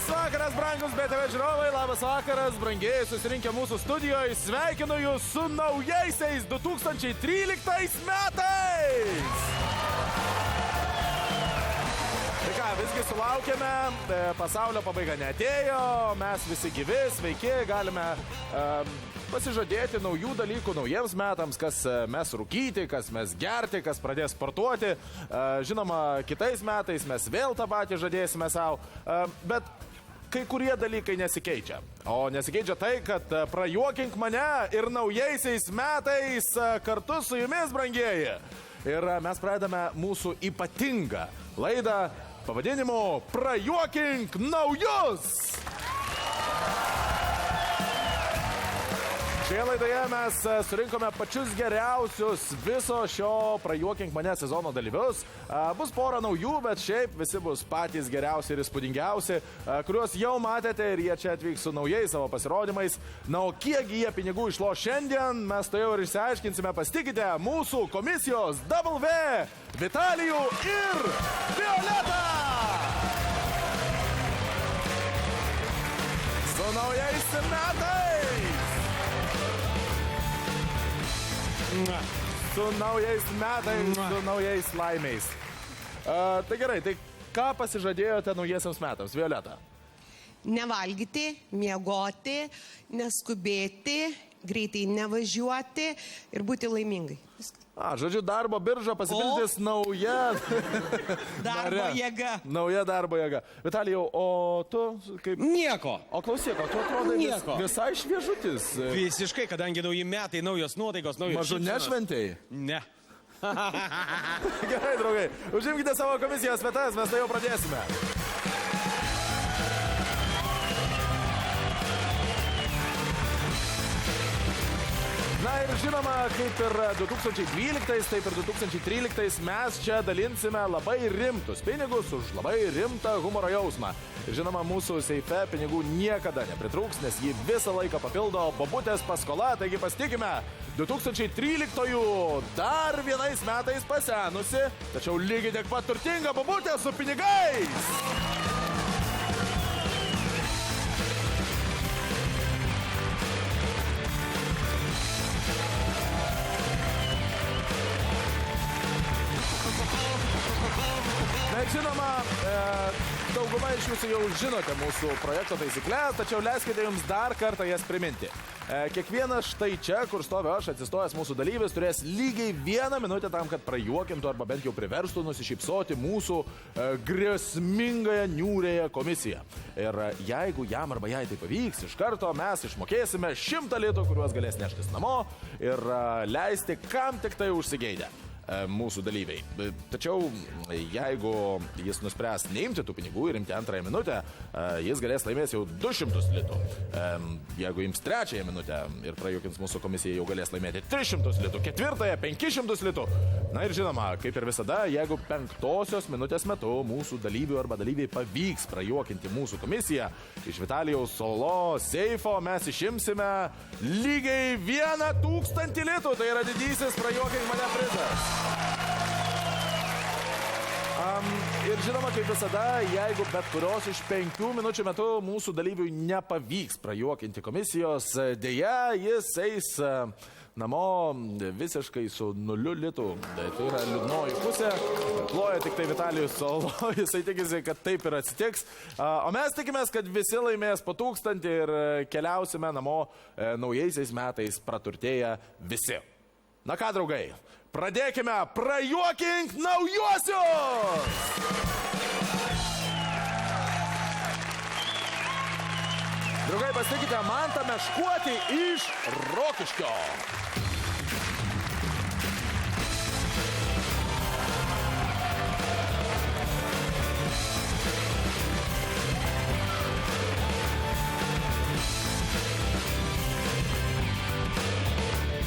Labas vakaras, brangus BTV žiūrovai, labas vakaras, brangieji susirinkę mūsų studijoje. Sveikinu jūs su naujaisiais 2013 metais! Tai ką, visgi sulaukėme, pasaulio pabaiga neatėjo, mes visi gyvi, sveiki, galime pasižadėti naujų dalykų naujiems metams, kas mes rūkyti, kas mes gerti, kas pradės sportuoti. Žinoma, kitais metais mes vėl tą patį žadėsime savo, bet kai kurie dalykai nesikeičia. O nesikeičia tai, kad prajuokink mane ir naujaisiais metais kartu su jumis, brangieji. Ir mes pradedame mūsų ypatingą laidą pavadinimu Prajuokink naujus! Šioje laidoje mes surinkome pačius geriausius viso šio Prajuokink mane sezono dalyvius. Bus pora naujų, bet šiaip visi bus patys geriausi ir įspūdingiausi, kuriuos jau matėte ir jie čia atvyks su naujais savo pasirodymais. Na, o kiek jie pinigų išloš šiandien, mes to jau ir išsiaiškinsime. Pasitikite mūsų komisijos W, Vitalijų ir Violetą! Su naujais metais! Su naujais metais, su naujais laimiais. Tai gerai, tai ką pasižadėjote naujiesiams metams, Violeta? Nevalgyti, miegoti, neskubėti, greitai nevažiuoti ir būti laimingai. Žodžiu, darbo birža pasipildys nauja Darbo jėga. Nauja darbo jėga. Vitalijau, o tu kaip... Nieko. O klausyk, o tu atrodai visai šviežutis. Visiškai, kadangi nauji metai, naujos nuotaikos, naujos Mažu nešventėjai? Ne. Gerai, draugai, užimkite savo komisijos vietas, mes tai jau pradėsime. Na ir žinoma, kaip ir 2012, taip ir 2013 mes čia dalinsime labai rimtus pinigus už labai rimtą humoro jausmą. Ir žinoma, mūsų seife pinigų niekada nepritrūks, nes jį visą laiką papildo bobutės paskola, taigi pasitikime 2013 dar vienais metais pasenusi, tačiau lygiai tiek pat turtinga bobutė su pinigais. Žinoma, dauguma iš jūsų jau žinote mūsų projekto taisyklės, tačiau leiskite jums dar kartą jas priminti. Kiekvienas štai čia, kur stoviu aš, atsistojęs mūsų dalyvis, turės lygiai 1 minutę tam, kad prajuokintų arba bent jau priverstų nusišypsoti mūsų grėsmingąją niūrėją komisiją. Ir jeigu jam arba jai tai pavyks, iš karto mes išmokėsime 100 litų, kuriuos galės neštis namo ir leisti kam tik tai užsigeidę mūsų dalyviai. Tačiau, jeigu jis nuspręs neimti tų pinigų ir imti antrąją minutę, jis galės laimės jau 200 litų. Jeigu ims trečiąją minutę ir prajuokins mūsų komisiją, jau galės laimėti 300 litų, ketvirtąją 500 litų. Na ir žinoma, kaip ir visada, jeigu 5 minutės metu mūsų dalyvių arba dalyviai pavyks prajuokinti mūsų komisiją, iš Vitalijaus Solo seifo mes išimsime lygiai 1000 litų. Tai yra didysis prajuokink mane prizas. Ir žinoma, kaip visada, jeigu bet kurios iš 5 minučių metu mūsų dalyviui nepavyks prajuokinti komisijos, dėja, jis eis namo visiškai su 0 litų. Tai yra liūdnoji pusė. Ploja tik tai Vitalijus Solo, jisai tikisi, kad taip ir atsitiks. O mes tikimės, kad visi laimės po 1000 ir keliausime namo naujaisiais metais praturtėję visi. Na ką, draugai, pradėkime Prajuokink naujuosius! Draugai, pasitikite Mantą Meškuotį iš Rokiškio.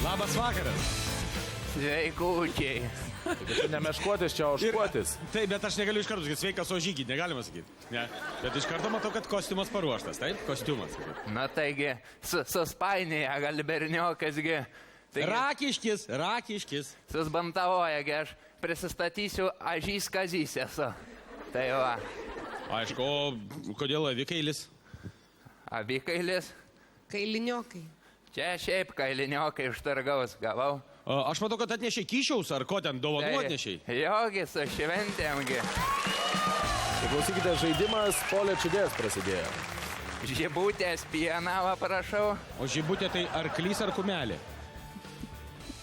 Labas vakaras. Sveikučiai. Tai ne Meškuotis, čia Oškuotis. Taip, bet aš negaliu iš karto sakyti, sveikas ožygį, negalima sakyti. Ne. Bet iš karto matau, kad kostiumas paruoštas, taip? Kostiumas. Na taigi, suspainėja, gal berniokasgi. Rakiškis, Rakiškis. Susbantavoja, aš prisistatysiu, Ažys Kazys esu. Tai va. Aišku, o kodėl avikailis? Avikailis. Kailiniokai. Čia šiaip kailiniokai iš turgaus gavau. Aš matau, kad atnešė kyšiaus, ar ko ten dovanų atnešiai? Jogi su šventėmgi. Tai klausykite, žaidimas polė čudės prasidėjo. Žibutės pienavą prašau. O žibutė tai arklys ar kumelė?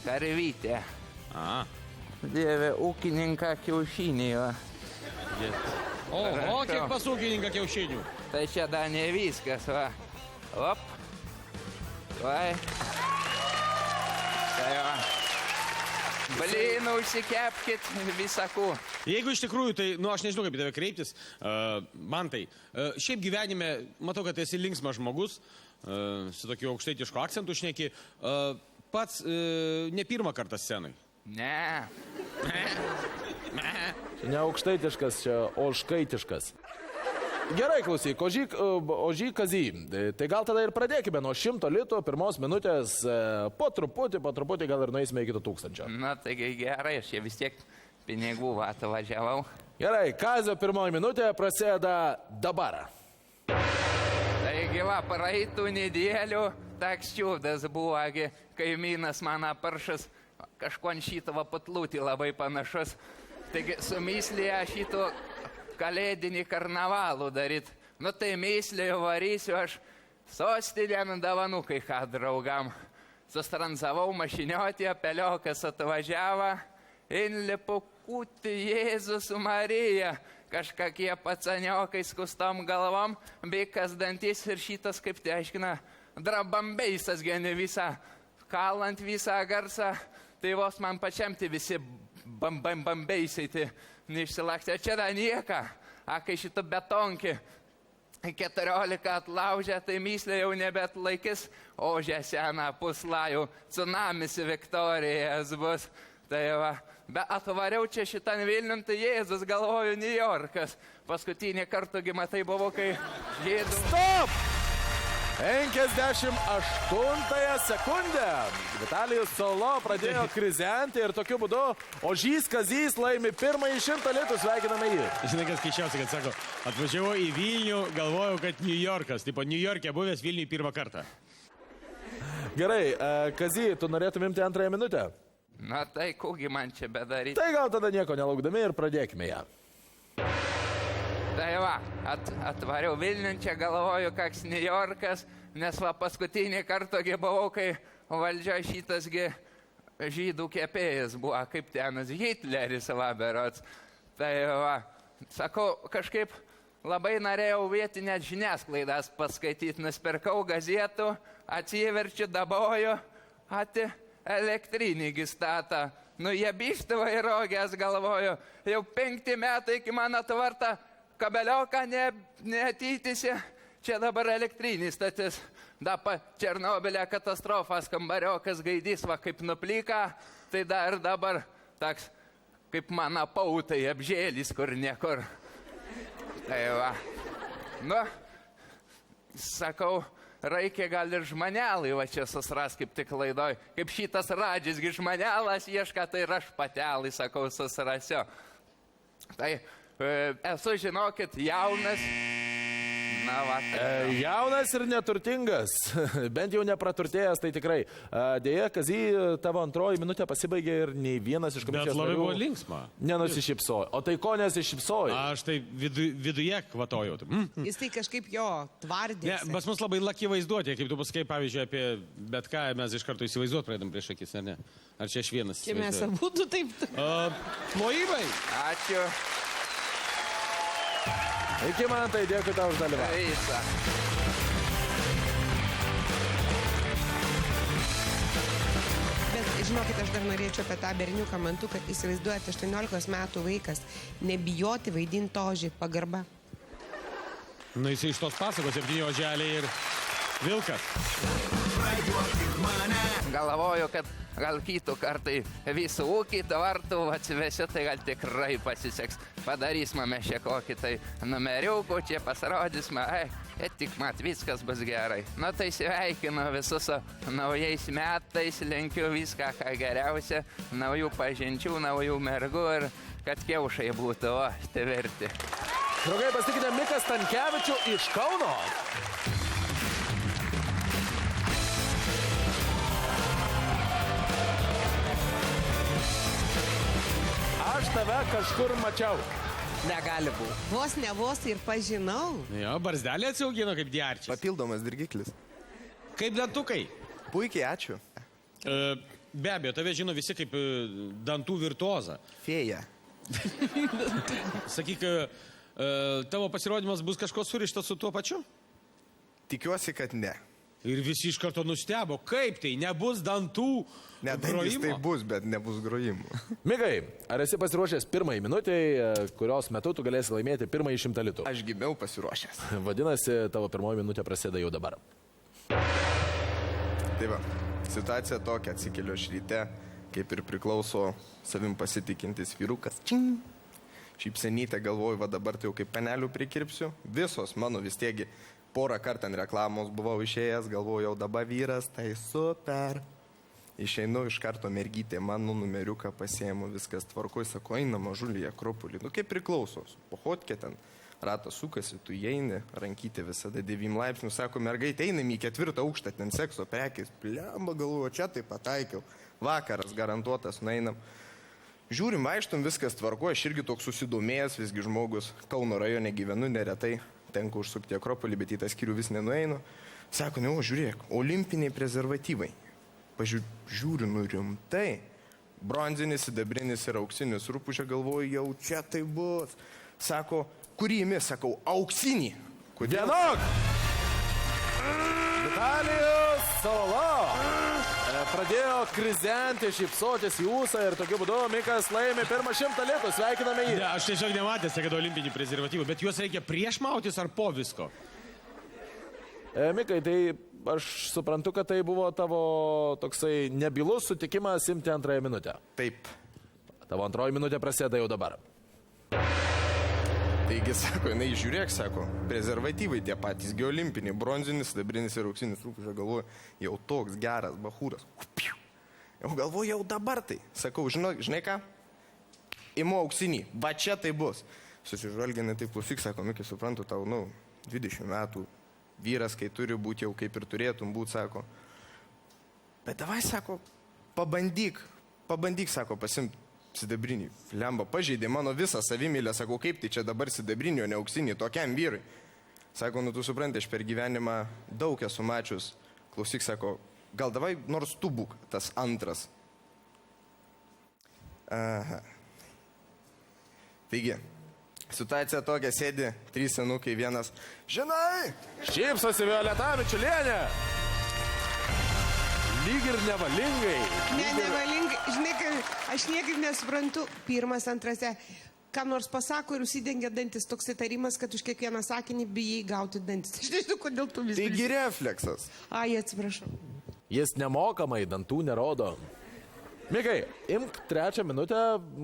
Karvytė. A. Dieve, ūkininką kiaušinį jo. O kiek pas ūkininką kiaušinių? Tai čia dar ne viskas, va. Op. Vai. Tai va. Blynų užsikepkit visakų. Jeigu iš tikrųjų, tai, aš nežinau, kaip į tave kreiptis. Mantai, šiaip gyvenime, matau, kad esi linksmas žmogus, su tokiu aukštaitišku akcentu šneki. Pats ne pirmą kartą scenai. Ne. Čia ne aukštaitiškas, čia ožkaitiškas. Gerai, klausyk, ožy Kazy. Tai gal tada ir pradėkime nuo 100 litų, pirmos minutės, po truputį gal ir nueisime iki 1000. Na, taigi gerai, aš čia vis tiek pinigų atvažiavau. Gerai, Kazio pirmoji minutė prasideda dabar. Taigi va, praeitų nedėlių toks čiūdas buvo, kaimynas mano paršas, kažko ant šito patlūtį labai panašus. Taigi su myslėje šito kalėdinį karnavalų daryt. Nu tai myslėje varysiu aš sostinėn davanų kai ką draugam. Sustranzavau mašiniotį, peliokas atvažiavo, inlipu kūtį Jėzus Marija. Kažkokie pacaniokai skustom galvom, bikas dantis ir šitas, kaip tai aiškina, drabambeisas geni visą, kalant visą garsą. Tai vos man pačiam tai visi bambeisai, tai neišsilakti. Čia da nieka, kai šitą betonki 14 atlaužė, tai myslė jau nebet laikis, ožė seną puslajų, tsunamis Viktorijas bus. Tai va, bet atvariau čia šitan Vilniun, tai Jėzus galvoju New Yorkas. Paskutinį kartą matai buvo, kai žydų... Stop! 58 sekundę. Vitalijus Solo pradėjo krizenti ir tokiu būdu ožys Kazys laimi pirmąjį 100 litų. Sveikiname jį. Žinai, kas keičiausia, kad sako, atvažiavau į Vilnių, galvojau, kad New Yorkas. Tipo, New York'e buvęs Vilniui pirmą kartą. Gerai, Kazy, tu norėtum imti antrąją minutę? Na tai, kogi man čia bedaryti? Tai gal tada nieko nelaukdami ir pradėkime ją. Tai va, atvariau Vilniun, čia galvoju, koks New Yorkas, nes va paskutinį kartą buvau, kai valdžia šitas žydų kepėjas buvo, kaip tenas Hitleris vaberots. Tai va, sakau, kažkaip labai norėjau vietinę žiniasklaidas paskaityti, nusipirkau gazetų, atsiverčiu, daboju, elektrinį statą. Nu, jie bišti vairogės, galvoju, jau 5 metai iki mano tvarta kabelioką neatytisi, čia dabar elektrinį statys. Dapa Černobylė katastrofas, kambariokas gaidys, va kaip nuplika, tai dar dabar toks, kaip mano pautai apžėlis, kur niekur. Tai va, nu, sakau, reikia gal ir žmanelai, va čia susras kaip tik laidoj. Kaip šitas radžisgi žmanelas ieška, tai ir aš patelai, sakau, susrasiu. Tai esu, žinokit, jaunas. Na, va, tai jaunas ir neturtingas. Bent jau nepraturtėjęs, tai tikrai. Dėja, Kazy, tavo antroji minutė pasibaigė ir nei vienas iš komisijos Bet labai narių buvo linksma. Nenusišypsojo. O tai ko nesišypsojo? Aš tai viduje kvatojau. Jis tai kažkaip jo tvardė. Ne, pas mus labai laki vaizduotė, kaip tu pasakai, pavyzdžiui, apie bet ką mes iš karto įsivaizduot pradedam prieš akis, ar ne? Ar čia aš vienas? Čia mes abudu taip. Plojimai. ačiū. Iki man tai dėkui tau už dalyvavimą. Visa. Bet žinokit, aš dar norėčiau apie tą berniuką mantuką. Įsivaizduojate, 18 metų vaikas, nebijoti vaidinti ožį, pagarba. Nu, jis iš tos pasakos 7 oželiai ir vilkas. Galvoju, kad gal kitų kartai visų ūkį tvartų atsivesiu, tai gal tikrai pasiseks. Padarysime mes čia kokį tai numeriukų, čia pasirodysime, tik mat, viskas bus gerai. Na tai sveikinu visus naujais metais, linkiu viską, ką geriausia, naujų pažinčių, naujų mergų ir kad kiaušai būtų tvirti. Draugai, pasitikite Miką Stankevičių iš Kauno. Aš tave kažkur mačiau. Negali būti. Vos ne vos ir pažinau. Jo, barzdelė atsiaugino kaip diarčias. Papildomas dirgiklis. Kaip dantukai. Puikiai, ačiū. Be abejo, tave žino visi kaip dantų virtuozą. Fėja. Sakyk, tavo pasirodymas bus kažko surištas su tuo pačiu? Tikiuosi, kad ne. Ir visi iš karto nustebo, kaip tai nebus dantų Ne, dantys grojimo? tai bus, bet nebus grojimų. Mikai, ar esi pasiruošęs pirmąjį minutėj, kurios metu tu galėsi laimėti pirmąjį 100 litų? Aš gimiau pasiruošęs. Vadinasi, tavo pirmoji minutė prasideda jau dabar. Tai va, situacija tokia, atsikeliu aš ryte, kaip ir priklauso savim pasitikintis vyrukas. Čing. Šypsenytę galvoju, va dabar tai jau kaip panelių prikirpsiu. Visos mano vis tiegi porą kartų ant reklamos buvau išėjęs, galvoju, jau dabar vyras, tai super. Išeinu iš karto mergytė, mano numeriuką pasiėmu, viskas tvarkoj, sako, eina mažulį, akropolį. Nu kaip priklauso, pohotkė ten, ratas sukasi, tu įeini, rankytė visada 9 laipsnių, sako, mergaitė, einam į 4 aukštą, ten sekso prekės, plemba galvoju, čia tai pataikiau, vakaras garantuotas, nueinam. Žiūrim, vaikštum, viskas tvarkoj, aš irgi toks susidomėjęs, visgi žmogus, Kauno rajone gyvenu, neretai tenka užsukti akropolį, bet į tą skyrių vis nenueinu. Sako, ne, o žiūrėk, olimpiniai prezervatyvai. Žiūriu, nu rimtai. Bronzinis, sidabrinis ir auksinis. Rūpušė galvoju, jau čia tai bus. Sako, kurį imi? Sakau, auksinį. Kodėl? Vienok! Vitalijus Solo pradėjo krizenti, šypsotis į ūsą ir tokiu būdu Mikas laimi pirmą 100 litų. Sveikiname jį. Ne, aš tiesiog nematęs, kad olimpinį prezervatyvų, bet juos reikia prieš mautis ar po visko? Mikai, tai aš suprantu, kad tai buvo tavo toksai nebylus sutikimas imti antrąją minutę. Taip. Tavo antroji minutė prasideda jau dabar. Taigi, sako, jinai žiūrėk, sako, prezervatyvai tie patys, olimpiniai, bronzinis, sidabrinis ir auksinis. Rūpušė galvoju, jau toks geras bachūras. Jau galvoju, jau dabar tai. Sakau, žinai ką? Imu auksinį, va čia tai bus. Susižvalginai taip, klausyk, sako, Mikai, suprantu, tau, 20 metų. Vyras, kai turi būti jau kaip ir turėtum būti, sako. Bet davai, sako, pabandyk, sako, pasimti sidabrinį. Lemba, pažeidė mano visą savimylę, sako, kaip tai čia dabar sidabrinį, o ne auksinį, tokiam vyrui. Sako, tu supranti, aš per gyvenimą daug esu mačius. Klausyk, sako, gal davai nors tu būk tas antras. Aha. Taigi. Situacija tokia, sėdi, 3 senukai, vienas. Žinai! Šypsosi Violeta Mičiulienė. Lyg ir nevalingai. Nevalingai. Žinai, aš niekaip nesuprantu. Pirmas, antrase. Kam nors pasako ir užsidengia dantis. Toks įtarimas, kad už kiekvieną sakinį bijai gauti dantis. Aš nežinau, kodėl tu vis. Taigi refleksas. Ai, atsiprašau. Jis nemokamai dantų nerodo. Mikai, imk 3 minutę,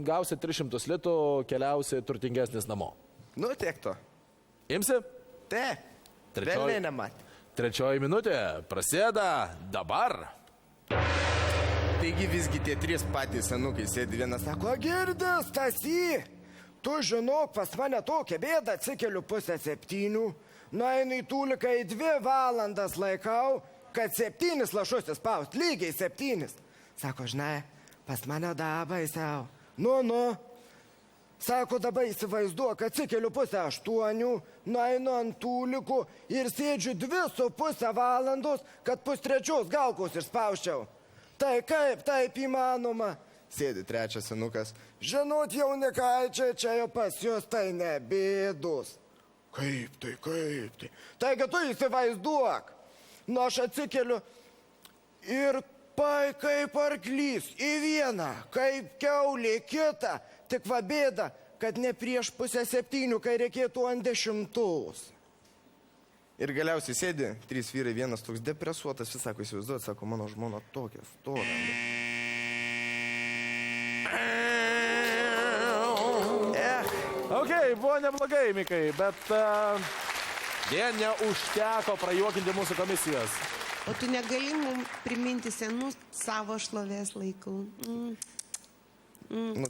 gausi 300 litų, keliausi turtingesnis namo. Nu, tiek to. Imsi? Te. Velniai nematė. 3 minutė prasideda dabar. Taigi visgi tie 3 patys senukai sėdi, vienas sako, girdis, Stasy, tu žinok, pas mane tokia bėda, atsikeliu 6:30, nueinu į tūliką į 2 valandas laikau, kad 7 lašus įspaust, lygiai 7. Sako, žinai, pas mane dabai savo. Nu. Sako, dabar įsivaizduok, atsikeliu 7:30, nueinu ant tūlikų ir sėdžiu 2,5 valandos, kad 2:30 galkos išspausčiau. Tai kaip, taip įmanoma. Sėdi 3 senukas. Žinot, jaunikaičiai, čia jau pas jūs tai nebėdus. Kaip tai? Taigi tu įsivaizduok. Nu, aš atsikeliu ir kaip arklys į vieną, kaip kiaulė kitą. Tik va bėda, kad ne prieš 6:30, kai reikėtų ant 10. Ir galiausiai sėdi 3 vyrai, vienas toks depresuotas, vis sako, įsivaizduot, sako, mano žmona tokia stora. Ok, buvo neblogai, Mikai, bet vien neužteko prajuokinti mūsų komisijos. O tu negali mums priminti senus savo šlovės laikų? Nu,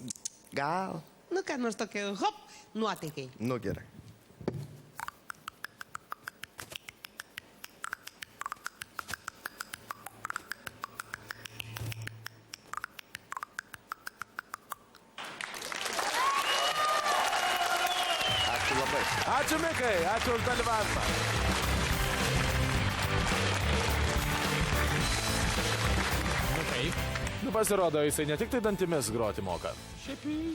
gal. Nu, ką nors tokio, hop, nuotaikai. Nu, gerai. ačiū labai. Ačiū Mikai, ačiū už dalyvavimą. Nu kaip? Nu pasirodo, jisai ne tik tai dantimis groti moka.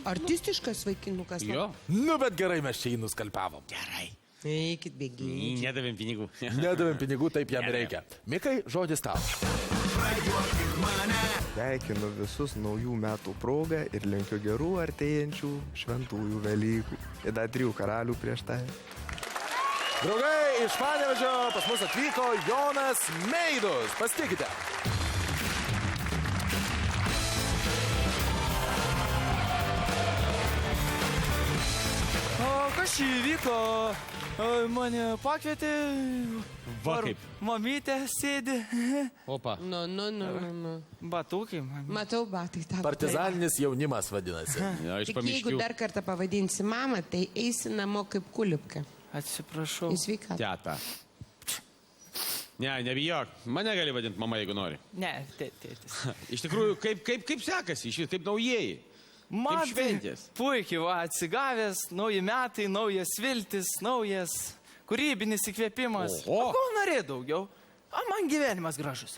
Artistiškas vaikinukas. Jo. Nu bet gerai, mes čia jį nuskalpavom. Gerai. Eikit bėgiai. Nedavėm pinigų. Nedavėm pinigų, taip jam reikia. Mikai, žodis tau. Sveikinu visus naujų metų progą ir linkiu gerų artėjančių šventųjų Velykų. Ir dar 3 karalių prieš tai. Draugai, iš Panevėžio pas mus atvyko Jonas Meidus. Pasitikite. O kas čia įvyko? Mane pakvietė. Va kaip. Mamytė sėdi. Opa. Nu. Batukai man. Matau, batai tavo. Partizaninis jaunimas vadinasi. Ja, iš Tik jeigu pamiškių. dar kartą pavadinsi mamą, tai eisi namo kaip kulipka. Atsiprašau. Į sveikatą. Teta. Ne, nebijok. Mane gali vadinti mama, jeigu nori. Ne, tėtis. Iš tikrųjų, kaip sekasi, kaip naujieji. Man Kaip šventės. puikiai, va, atsigavęs, nauji metai, naujas viltis, naujas kūrybinis įkvėpimas. Oho. O ko norėjai daugiau? O man gyvenimas gražus.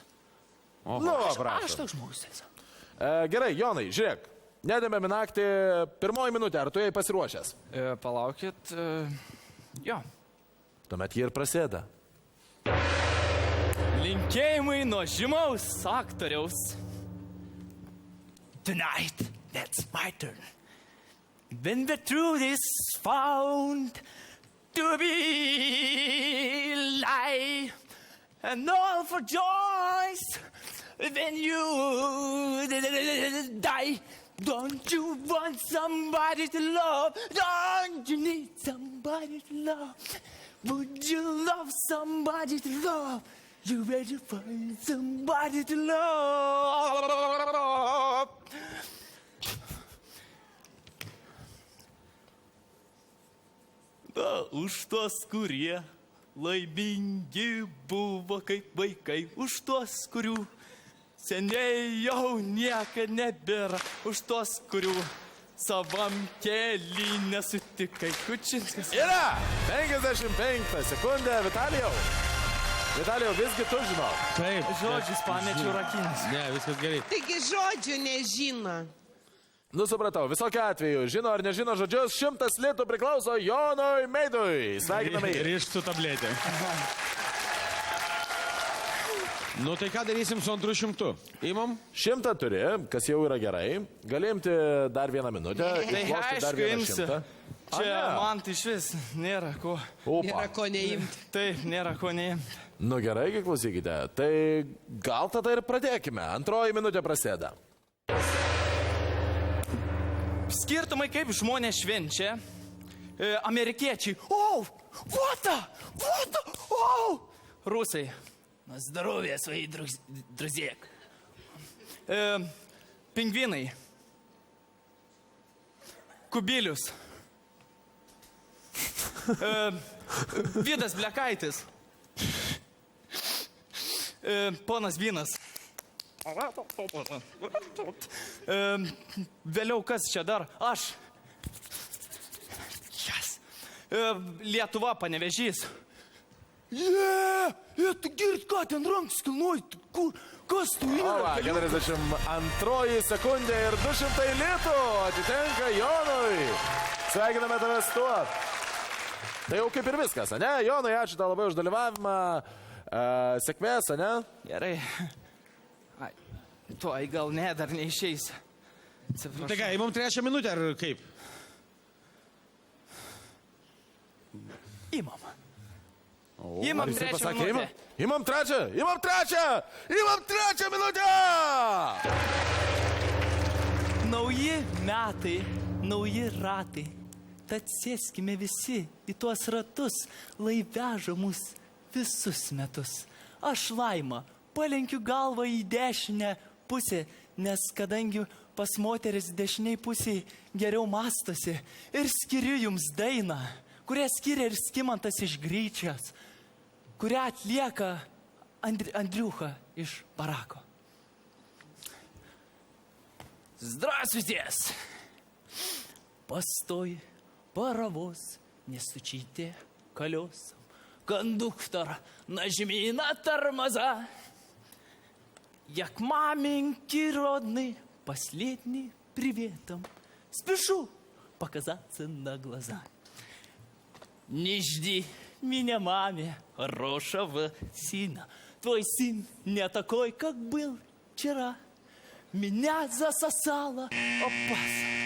Nu, Aš prašau. toks žmogus esu. Gerai, Jonai, žiūrėk. Nedėmėme naktį, 1 minutė, ar tu jai pasiruošęs? Palaukit. Jo. Tuomet jie ir prasideda. Linkėjimai nuo žymaus aktoriaus. Tonight, that's my turn. When the truth is found to be lie, and all for joys when you die. Don't you want somebody to love? Don't you need somebody to love? Would you love somebody to love? You better find somebody to love. Už tuos, kurie laimingi buvo kaip vaikai, už tuos, kurių seniai jau niekad nebėra, už tuos, kurių savam kely nesutikai. Kučinskas. Yra 55 sekundė, Vitalijau. Vitalijau, visgi tu žinau. Taip. Žodžius pamečiau rakinis. Ne, viskas gerai. Taigi žodžių nežino. Nu, supratau, visokiu atveju, žino ar nežino žodžius, 100 litų priklauso Jonui Meidui. Sveikiname jį. Rištų tabletę. Nu, tai ką darysim su 200? Įmam? 100 turi, kas jau yra gerai. Galimti dar 1 minutę. Tai išlošti dar aišku, 1 imsiu. 100. Čia A, ne. man tai iš vis nėra ko. Opa. Nėra ko neimti. Taip, nėra ko neimti. Nu gerai, klausykite. Tai gal tada ir pradėkime. 2 minutė prasideda. Skirtumai, kaip žmonės švenčia. Amerikiečiai. Oh, what the? Oh! Rusai. Na здоровье, свои друзья. Pingvinai. Kubilius. Vidas Blekaitis. Ponas Vynas. Vėliau kas čia dar? Aš. Yes. Lietuva, Panevėžys. Tu girt, ką ten rankas kilnuoji? Kas tu O, yra? 42 sekundė ir 200 litų atitenka Jonui. Sveikiname tave su tuo. Tai jau kaip ir viskas, ne? Jonai, ačiū tau labai už dalyvavimą. Sėkmės, ne? Gerai. Ai, tuoj gal ne, dar neišeis. Tai ką, įmam 3 minutę ar kaip? Imam. Ar Imam jisai 3 pasakė, minutę. imam 3, imam 3, imam 3 minutę! Nauji metai, nauji ratai. Tad sėskime visi į tuos ratus, lai veža mus visus metus. Aš Laima, palenkiu galvą į dešinę pusę, nes kadangi pas moteris dešiniai pusėje geriau mastosi ir skiriu jums dainą, kurią skiria ir Skimantas iš Gryčias, kurią atlieka Andriucha iš Barako. Здравствуйте! Постой, паровоз, не стучите колесом. Кондуктор, нажми на тормоза. Я к маменьке родной последний приветом спешу показаться на глаза. Не жди меня, маме, хорошего сына. Твой сын не такой, как был вчера. Меня засосало опасно.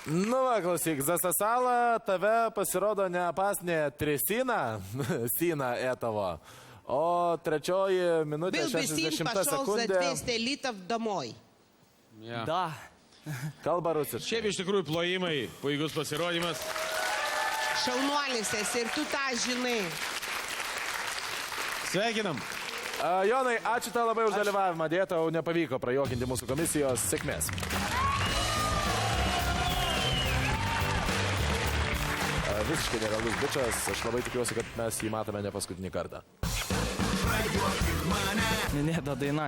Nu, va, klausyk, zasasala, tave pasirodo ne pasnė tresina, sina etavo, o trečioji minutė Был бы сын 60 пошел за sekundė 200 литров домой. Ja. Да, kalba rusiškai. Šiaip iš tikrųjų plojimai, puikus pasirodymas. Šaunuolis esi ir tu tą žinai. Sveikinam. Jonai, ačiū tau labai už dalyvavimą, dėja tau nepavyko prajuokinti mūsų komisijos, sėkmės. Visiškai nerealus bičas, aš labai tikiuosi, kad mes jį matome ne paskutinį kartą. Minėta daina,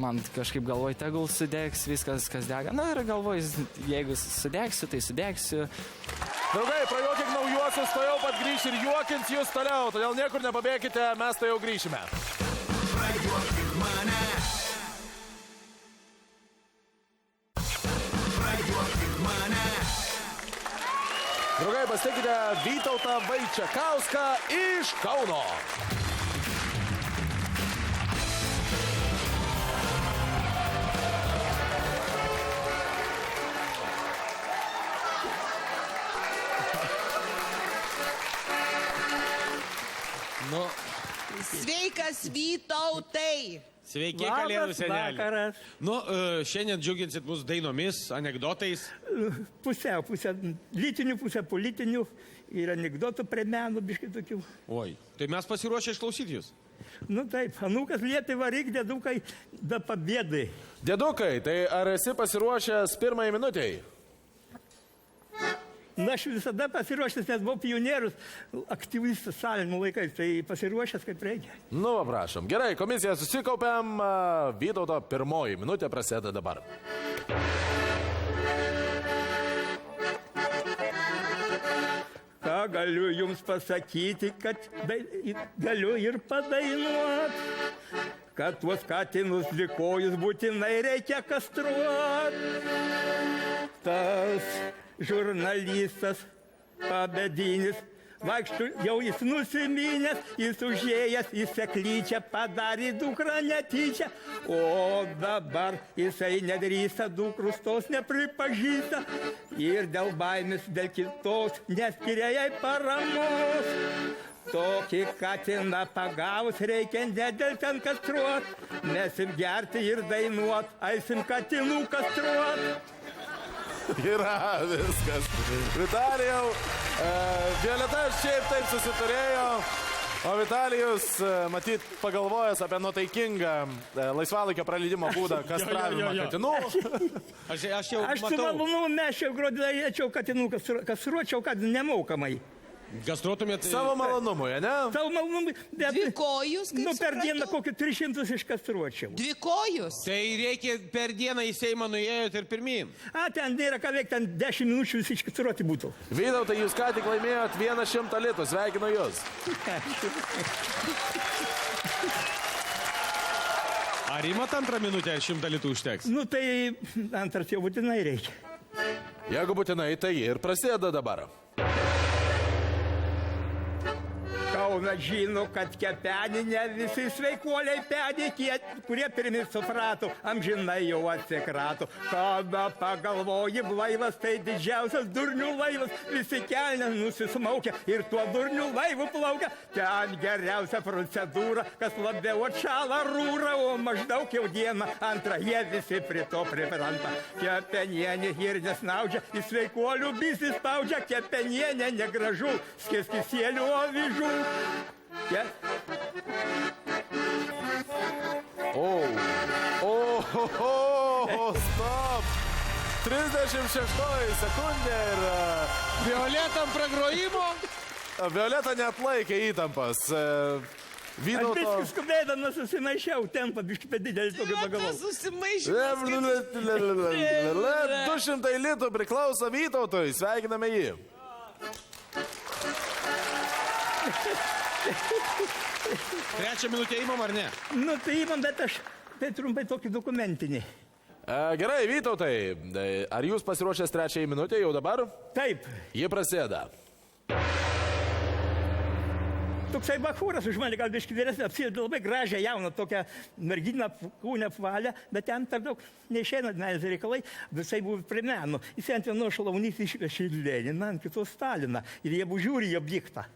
man kažkaip galvoj tegul sudegs viskas, kas dega. Na ir galvoj, jeigu sudegsiu, tai sudegsiu. Draugai, prajuokink naujuosius, to jau pat grįš ir juokins jūs toliau, todėl niekur nepabėkite, mes to jau grįšime. Draugai, pasitikite Vytautą Vaičiakauską iš Kauno. Nu, Sveikas Vytautai. sveiki, kalėdų seneliai. Vakaras. Nu, šiandien džiuginsit mus dainomis, anekdotais. Pusę lytinių, pusę politinių ir anekdotų prie menų, biškai tokių. Oi, tai mes pasiruošę išklausyti jūs. Nu taip, anūkas lietė varyk, dėdukai, da pabėdai. Dėdukai, tai ar esi pasiruošęs pirmai minutėjai? Na, aš visada pasiruošęs, nes buvau pionierius, aktyvistas salinimo laikais, tai pasiruošęs kaip reikia. Nu, va, prašom. Gerai, komisija susikaupiam. Vytauto pirmoji minutė prasideda dabar. Ką galiu jums pasakyti, kad galiu ir padainuot, kad tuos katinus likojus būtinai reikia kastruot. Tas žurnalistas pabedinis, vaikštų jau jis nusiminęs, jis užėjęs į seklyčią, padarė dukrą netyčia, o dabar jisai nedrįsta, dukrus tos nepripažįsta ir dėl baimės, dėl kitos neskiria jai paramos. Tokį katiną pagavus reikia nedelsiant kastruot, mesim gerti ir dainuot, eisim katinų kastruot. Yra viskas. Vitalijau, Violeta šiaip taip susiturėjo, o Vitalijus, matyt, pagalvojęs apie nuotaikingą laisvalaikio praleidimo būdą, kastravimą katinų. Aš jau Aš su matau. malonumu mešiau grodėčiau katinų kastruočiau, kad nemokamai. Gastruotumėt Savo malonumui, ne? Savo malonumui, bet Dvikojus, kaip nu, per dieną supratau? kokį 300 iškastruočiau. Dvikojus. Tai reikia per dieną į Seimą nuėjot ir pirmyn. A, ten nėra ką veikti, ten 10 minučių visi iškastruoti būtų. Vytautai, jūs ką tik laimėjot 100 litų. Sveikinu jūs. Ar imat antrą minutę, ar 100 litų užteks? Nu, tai antras jau būtinai reikia. Jeigu būtinai, tai ir prasideda dabar. Kaunas žino, kad kepeninė visi sveikuoliai pedė, kurie pirmi suprato, amžinai jau atsikrato. Kada pagalvoji blaivas, tai didžiausias durnių laivas, visi kelnes nusismaukia ir tuo durnių laivu plaukia. Ten geriausia procedūra, kas labiau atšala rūra, o maždaug jau dieną antrą jie visi prie to pripranta. Kepenienė ir nesnaudžia, į sveikuolių bisis spaudžia, kepenienė negražu, skėskisėlių avižų. Ja. Stop! 36 sekundė ir Violetam pragrojimo? Violeta neatlaikė įtampas. Vytauto... viskas skubėdamas susimaišiau, tempą biškį per didelį tokį pagalvojau. Susimaišymas. 200 litų priklauso Vytautui. Sveikiname jį. Trečią minutę įmam ar ne? Nu, tai įmam, bet aš tai trumpai tokį dokumentinį. Gerai, Vytautai, ar jūs pasiruošęs trečiąjį minutę jau dabar? Taip, Ji prasideda. toksai bachūras už mane gal biškį vyresnė, apsirėdė labai gražią jauną tokią merginą kūnę apvalę, bet ten per daug neišeina meilės reikalai, visai buvo prie meno. Jis ant vienos šalaunys išvešė Leniną, ant kitos Staliną ir jie buvo žiūri į objektą.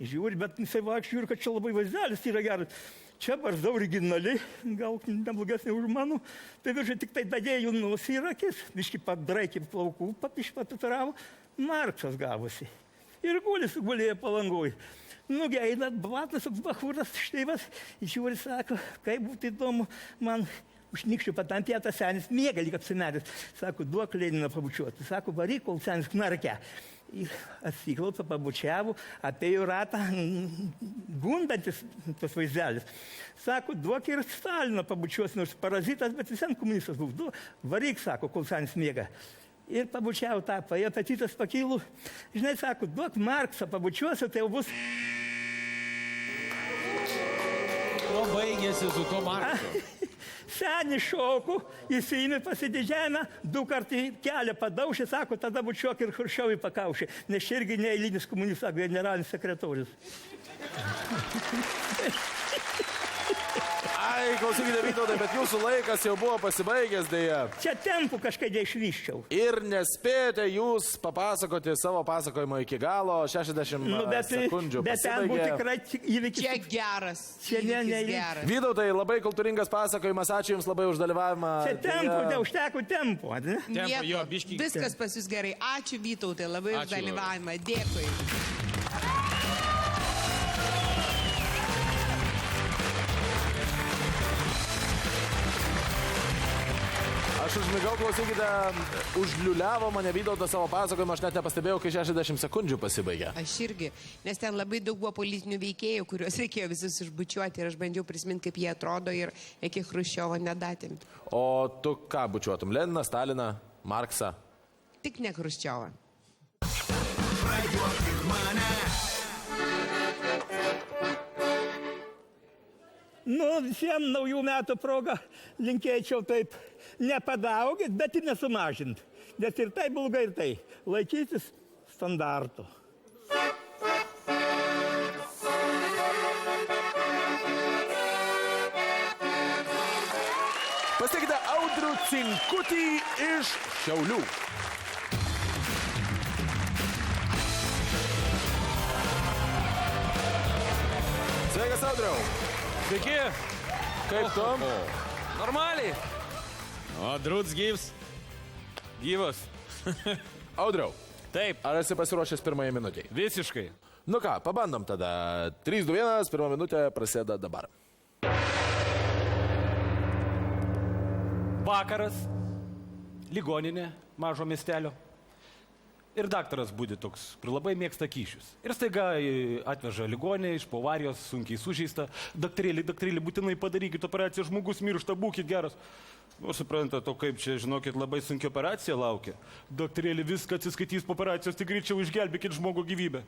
Žiūri, bet jisai vakš žiūri, kad čia labai vaizdelis yra geras. Čia barzda originali, gal neblogesnė už mano. Tai viršai tik tai dadėjų nosį ir akis, biškį padraikė plaukų, patitaravo, Marksas gavosi. Ir gulėjo Palangoj. Nugi eina blatas, bachūras, šteivas, žiūri, sako, kaip būtų įdomu man užnikščių patampėtą senis, miega lyg apsimetęs. Sako, duok Leniną pabučiuoti. Sako, varyk, kol senis knarkia. Ir atsiklaupė, pabučiavo, apėjo ratą, gundantis tas vaizdelis. Sako, duok ir Staliną pabučiuosi, nors parazitas, bet visiems komunistas buvo. Varyk, sako, kol senis miega. Ir pabučiavo tą, paėjo apetitas pakilų. Žinai, sako, duok Marksą pabučiuosi, tai jau bus... O baigėsi su to Marksu. Senis šoku, įsiimi pasididžiame, 2 kartai kelią padaušė, sako, tada bučiuok ir Chruščiovui pakaušė, nes čia irgi neeilinis komunistas, sako, generalinis sekretorius. Ai, klausykite, Vytautai, bet jūsų laikas jau buvo pasibaigęs dėja. Čia tempų kažkaip neišvyščiau. Ir nespėjote jūs papasakoti savo pasakojimo iki galo, 60 sekundžių bet ten buvo pasibaigė. tikrai įvykis. Čia geras. Čia ne, įvykis ne, geras. Vytautai, labai kultūringas pasakojimas, ačiū Jums labai už dalyvavimą. Čia tempų, neužteko tempų, ar ne? Tempo, Nieko. jo, biškį. Viskas pas jūs gerai. Ačiū Vytautai labai už Ačiū. dalyvavimą. Dėkui. Aš užmigau, klausykite, užliuliavo mane Vytautas savo pasakojimą, aš net nepastebėjau, kai 60 sekundžių pasibaigė. Aš irgi, nes ten labai daug buvo politinių veikėjų, kuriuos reikėjo visus išbučiuoti ir aš bandžiau prisiminti, kaip jie atrodo ir iki Chruščiovo nedatėm. O tu ką bučiuotum? Leniną, Staliną, Marksą? Tik ne Chruščiovą. Nu, visiems naujų metų proga linkėčiau taip nepadaugint, bet ir nesumažint. Nes ir tai blogai, ir tai. Laikytis standartų. Pasiekite Audrių Cinkutį iš Šiaulių. Sveikas, Audriau. Sveiki. Kaip tu? Normaliai. O, Druds gyvs. Gyvas. Audriau, Taip, ar esi pasiruošęs pirmąjį minutį? visiškai. Nu ką, pabandom tada. 3, 2, 1, pirmą minutę prasideda dabar. Vakaras, ligoninė, mažo miestelio. Ir daktaras būdi toks, kur labai mėgsta kyšius. Ir staiga atveža ligonį iš po avarijos, sunkiai sužeista. Daktarėlį, būtinai padarykit operaciją, žmogus miršta, būkit geras. Nu, suprantat, o kaip čia, žinokit, labai sunki operacija laukia. Daktarėlį viską atsiskaitys po operacijos, tik greičiau išgelbėkit žmogo gyvybę.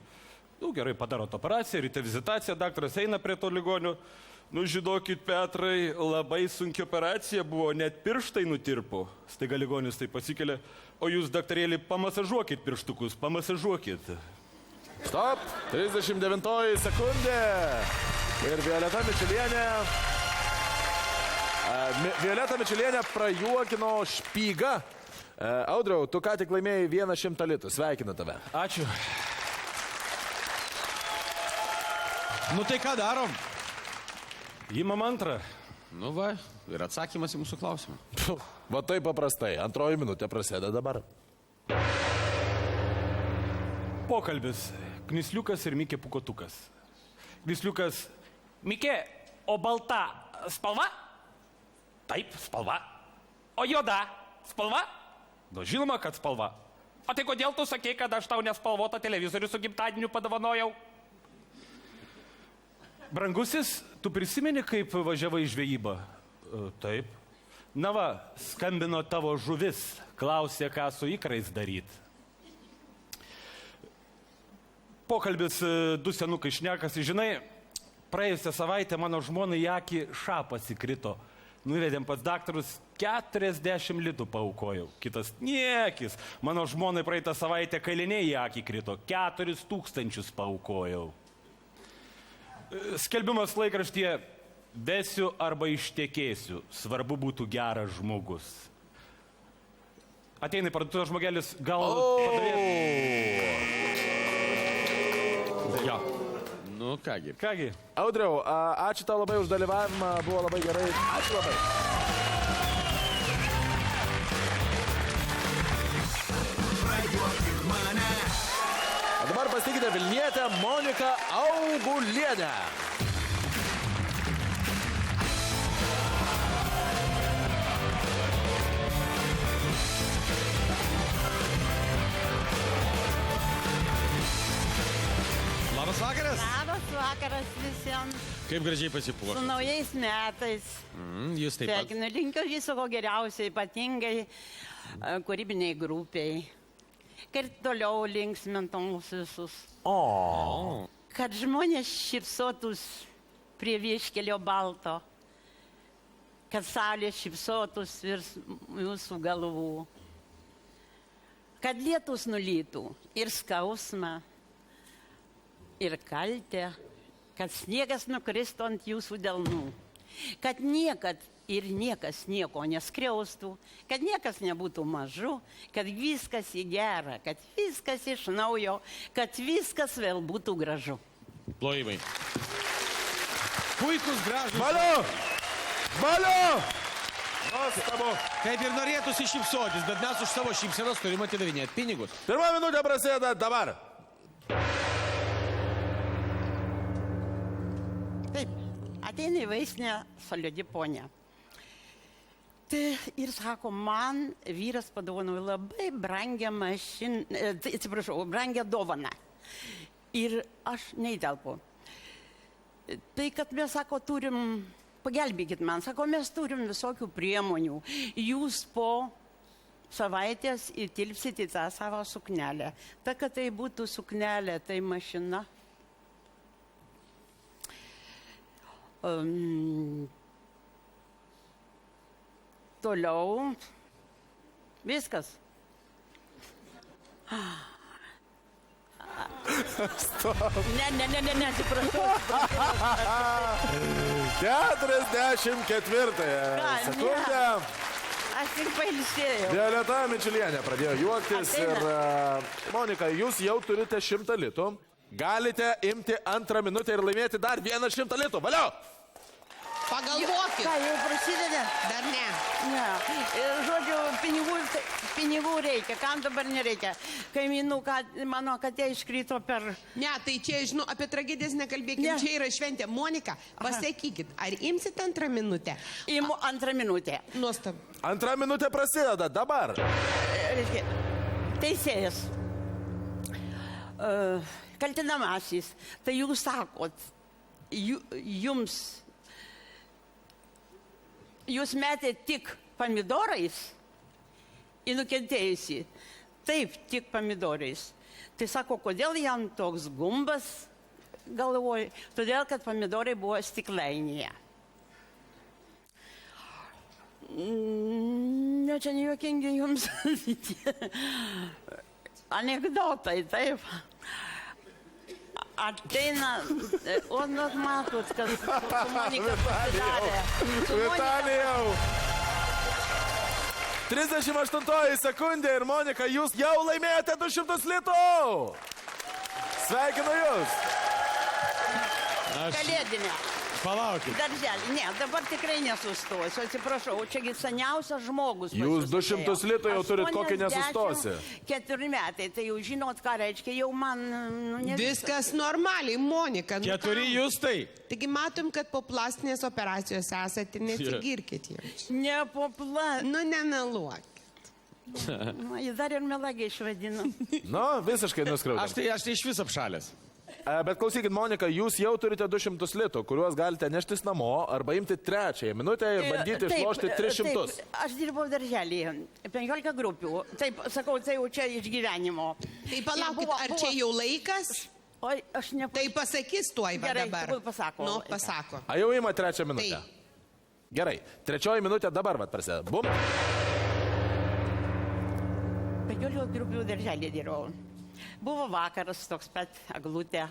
Nu, gerai, padarot operaciją, ryte vizitacija, daktaras eina prie to ligonio. Nu, žinokit, Petrai, labai sunki operacija buvo, net pirštai nutirpo. Staiga ligonis tai pasikelia, o jūs, daktarėlį, pamasažuokit pirštukus, pamasažuokit. Stop, 39 sekundė. Ir Violeta Mičelienė. Violeta Mičelienė prajuokino Špygą. Audriau, tu ką tik laimėjai 100 litų. Sveikinu tave. Ačiū. Nu tai ką darom? Įmam antrą. Nu va, ir atsakymas į mūsų klausimą. Va taip paprastai. Antroji minutė prasideda dabar. Pokalbis. Knisliukas ir Mikė Pukotukas. Knisliukas. Mikė, o balta spalva? Taip, spalva. O juoda spalva? Nu, žinoma, kad spalva. O tai kodėl tu sakei, kad aš tau nespalvotą televizorių su gimtadieniu padovanojau? Brangusis, Tu prisimeni, kaip važiavai į žvejybą? Taip. Na va, skambino tavo žuvis, klausė, ką su ikrais daryti. Pokalbis du senukai šnekasi, žinai, praėjusią savaitę mano žmonai į akį šapas įkrito. Nuvedėm pas daktarus, 40 litų paaukojau. Kitas niekis. Mano žmonai praeitą savaitę kaliniai į akį krito, 4000 paaukojau. Skelbimas laikraštyje, vesiu arba ištekėsiu, svarbu būtų geras žmogus. Ateina į parduotuvę žmogelis, gal padarėt... Jo. Nu, kągi. Kągi. Audriau, ačiū tau labai už dalyvavimą, buvo labai gerai. Ačiū labai. O dabar pasitikite Vilnietę Moniką Augulienę. Labas vakaras. Labas vakaras visiems. Kaip gražiai pasipuošė. Su naujais metais. Jūs taip pat. Sveikinu, linkiu viso ko geriausio, ypatingai kūrybiniai grupiai. Kad toliau linksmintum visus. Kad žmonės šypsotus prie vieškelio balto. Kad saulė šypsotus virš jūsų galvų. Kad lietus nulytų ir skausmą. Ir kaltę, kad sniegas nukristų ant jūsų delnų, kad niekad ir niekas nieko neskriaustų, kad niekas nebūtų mažu, kad viskas į gerą, kad viskas iš naujo, kad viskas vėl būtų gražu. Plojimai. Puikus, gražus. Valio! Valio! Nuostabu. Kaip ir norėtųsi šypsotis, bet mes už savo šypsenas turime atidavinėti pinigus. Pirma minutė prasideda dabar. Taip, ateina į vaistinę solidi ponia. Tai ir sako, man vyras padovanojo labai brangią brangią dovaną. Ir aš neįtelpu. Tai, kad mes, sako, turim, pagelbėkit man, sako, mes turim visokių priemonių. Jūs po savaitės įtilpsit į tą savo suknelę. Ta, kad tai būtų suknelė, tai mašina. Toliau. Viskas. Ne, atsiprašau. 44 sekundę. Aš tik pailsėjau. Violeta Mičilienė pradėjo juoktis ir Monika, jūs jau turite 100 litų. Galite imti antrą minutę ir laimėti dar 100 litų. Valio! Pagalvokit. Ką, jau prasideda? Dar ne. Ne. Žodžiu, pinigų reikia. Kam dabar nereikia? Kaimynų, mano katė iškrito per... Ne, tai čia, žinau, apie tragedijas nekalbėkim, Ne. čia yra šventė. Monika, pasakykit, ar imsit antrą minutę? Imu antrą minutę. Nuostabu. Antra minutė prasideda dabar. Reiškia, teisėjas, kaltinamasis, tai jūs sakot, jūs metėt tik pomidorais į nukentėjusį. Taip, tik pomidorais. Tai sako, kodėl jam toks gumbas galvoj? Todėl, kad pomidorai buvo stiklainėje. Ne, čia nejuokingi jums. Anekdotai, taip. Ateina, o nu matot, kas su Monika pasidarė. Vitalijau. 38 sekundė ir Monika, jūs jau laimėjote 200 litų. Sveikinu jūs. Kalėdinė. Palaukit. Darželį. Ne, dabar tikrai nesustosiu. Atsiprašau, čiagi seniausias žmogus. Jūs 200 litų jau turit, kokį nesustosi. 4 metai, tai jau žinot, ką reiškia, jau man... Viskas normaliai, Monika. Nu 4 jūs tai. Taigi matom, kad po plastinės operacijos esate, neatsigirkit jiems. Ne po Nu, nemeluokit. Jis dar ir melagiai išvadino. Nu, visiškai nuskriaudė. Aš tai iš vis apšalęs. Bet klausykit, Monika, jūs jau turite 200 litų, kuriuos galite neštis namo arba imti trečiąją minutę ir bandyti išlošti 300. Taip, aš dirbau darželėje, 15 grupių. Taip, sakau, tai jau čia iš gyvenimo. Tai palaukit, ar čia jau laikas? Oi, aš ne... Tai pasakys tuoj va Gerai, dabar. tegul pasako. Nu, laiką. pasako. A jau ima trečią minutę. Gerai, trečioji minutė dabar prasideda. Bum. 15 grupių darželėje dirbau. Buvo vakaras toks pat aglutė,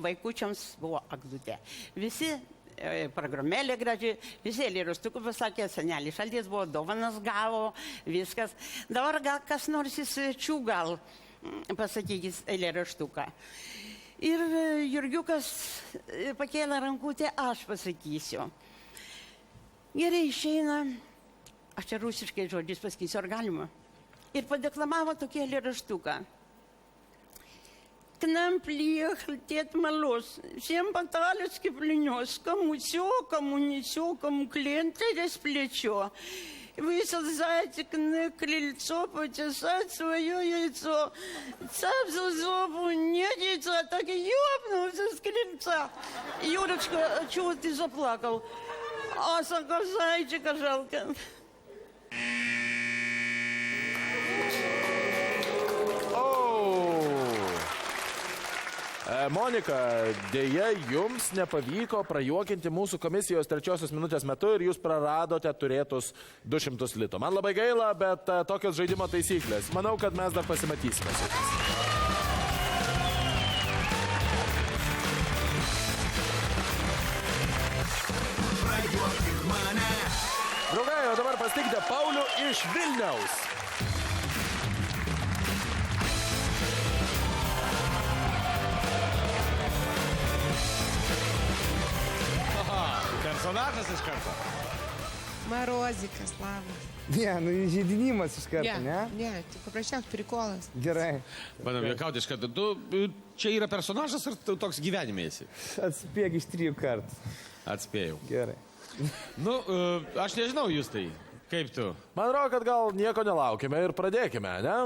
vaikučiams buvo aglutė. Visi programėlė graži, visi eilėraštukų pasakė, senelis Šaltis buvo, dovanas gavo, viskas. Dabar gal kas nors iš svečių gal pasakykis eilėraštuką. Ir Jurgiukas pakėlė rankutę, aš pasakysiu. Gerai išeina, aš čia rusiškai žodžiais pasakysiu, ar galima. Ir padeklamavo tokį eilėraštuką. К нам приехал Дед Мороз, всем баталочки принес, кому все, кому не все, кому клен через плечо. Вышел зайчик на крыльцо почесать свое яйцо. Цап за зубу, нет яйца, так и ёбнулся с крыльца. Юрочка, чего ты заплакал? А сака зайчика жалко. Monika, dėja, jums nepavyko prajuokinti mūsų komisijos trečiosios minutės metu ir jūs praradote turėtus 200 litų. Man labai gaila, bet tokios žaidimo taisyklės. Manau, kad mes dar pasimatysime. Draugai, o dabar pasitikite Paulių iš Vilniaus. Personažas iš karto. Marozikas, labas. Ne, nu žaidinimas iš karto, ne? Ne, tik paprasčiausias prikolas. Gerai. Bandom juokauti iš karto. Tu čia yra personažas ar tu toks gyvenime esi? Atspėk iš 3 kartų. Atspėjau. Gerai. Nu, aš nežinau, jūs tai. Kaip tu? Man atrodo, kad gal nieko nelaukime ir pradėkime, ne?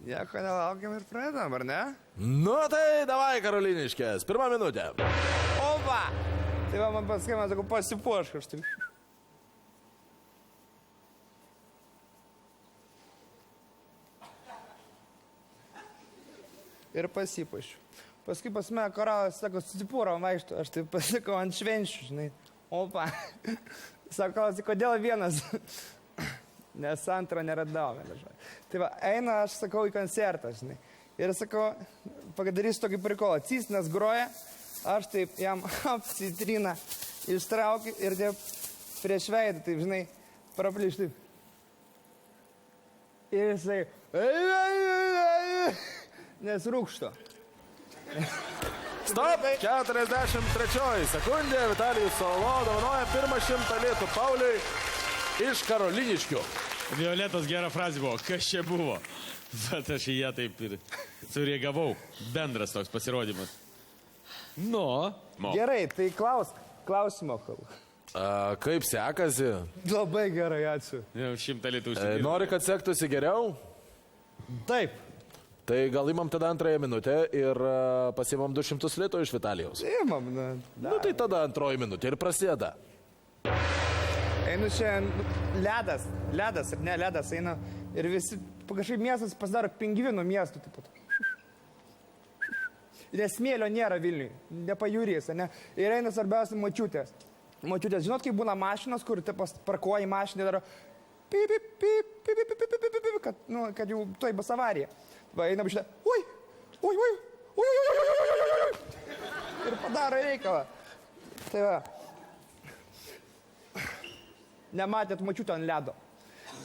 Nieko nelaukiam ir pradedam, ar ne? Nu tai, davai, karoliniškės. 1 minutė. Opa! Tai va man paskambino, sakau, pasipuošk aš taip. Ir pasipuošiu. Paskui pas mane koralas, sako, susipūro vaikšto, aš taip pasakau ant švenčių, žinai. Opa. Sako, kodėl vienas? Nes antrą neradau. Tai va, eina, aš sakau, į koncertą, žinai. Ir sakau, padarysiu tokį prikolą. Cisnas groja. Aš taip jam citriną ištraukiu ir taip prieš veidą, taip, žinai, prapliš taip. Ir jisai, nes rūkšto. Stop! 43 sekundė. Vitalijus Solo dovanoja pirmą 100 litų Pauliui iš Karoliniškių. Violetos gera frazė buvo, kas čia buvo. Bet aš į ją taip ir sureagavau. Bendras toks pasirodymas. Nu. Gerai, tai klausimo kalbu. Kaip sekasi? Labai gerai, ačiū. Jau 100 litų užsidirbo. Nori, kad sektųsi geriau? Taip. Tai gal imam tada antrąją minutę ir pasimam 200 litų iš Vitalijaus. Imam, na. Nu tai tada antroji minutė ir prasideda. Einu šiandien ledas, ar ne, ledas eina ir visi, kažkaip miestas pasidaro pingvinų miestų, taip pat. Nes smėlio nėra Vilniui, nepajūrys, ne? Ir eina svarbiausia močiutės. Močiutės, žinot, kai būna mašinos, kur te parkuoji mašiną ir daro pip, pip, pip, pip, pip, pip, pip, pip, pip, kad jau tuoj bus avarija. Va, eina bišitą, ui. Ir padaro reikalą. Tai va. Nematėt močiutę ant ledo.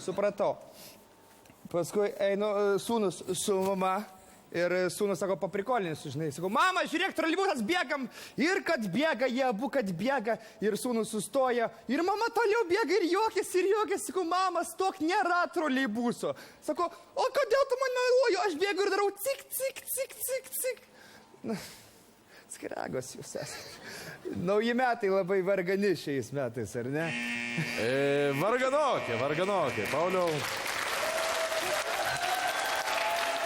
Supratau. Paskui einu sūnus su mama. Ir sūnus sako, paprikolinsiu, žinai. Sako, mama, žiūrėk, troleibusas bėgam. Ir kad bėga, jie abu, kad bėga. Ir sūnus sustoja. Ir mama toliau bėga ir juokiasi. Sako, mama, stok, nėra troleibuso. Sako, o kodėl tu man meluoji? Aš bėgu ir darau cik, cik, cik, cik, cik. Na, skiragos jūs esate. Nauji metai labai vargani šiais metais, ar ne? Varganokė. Pauliau.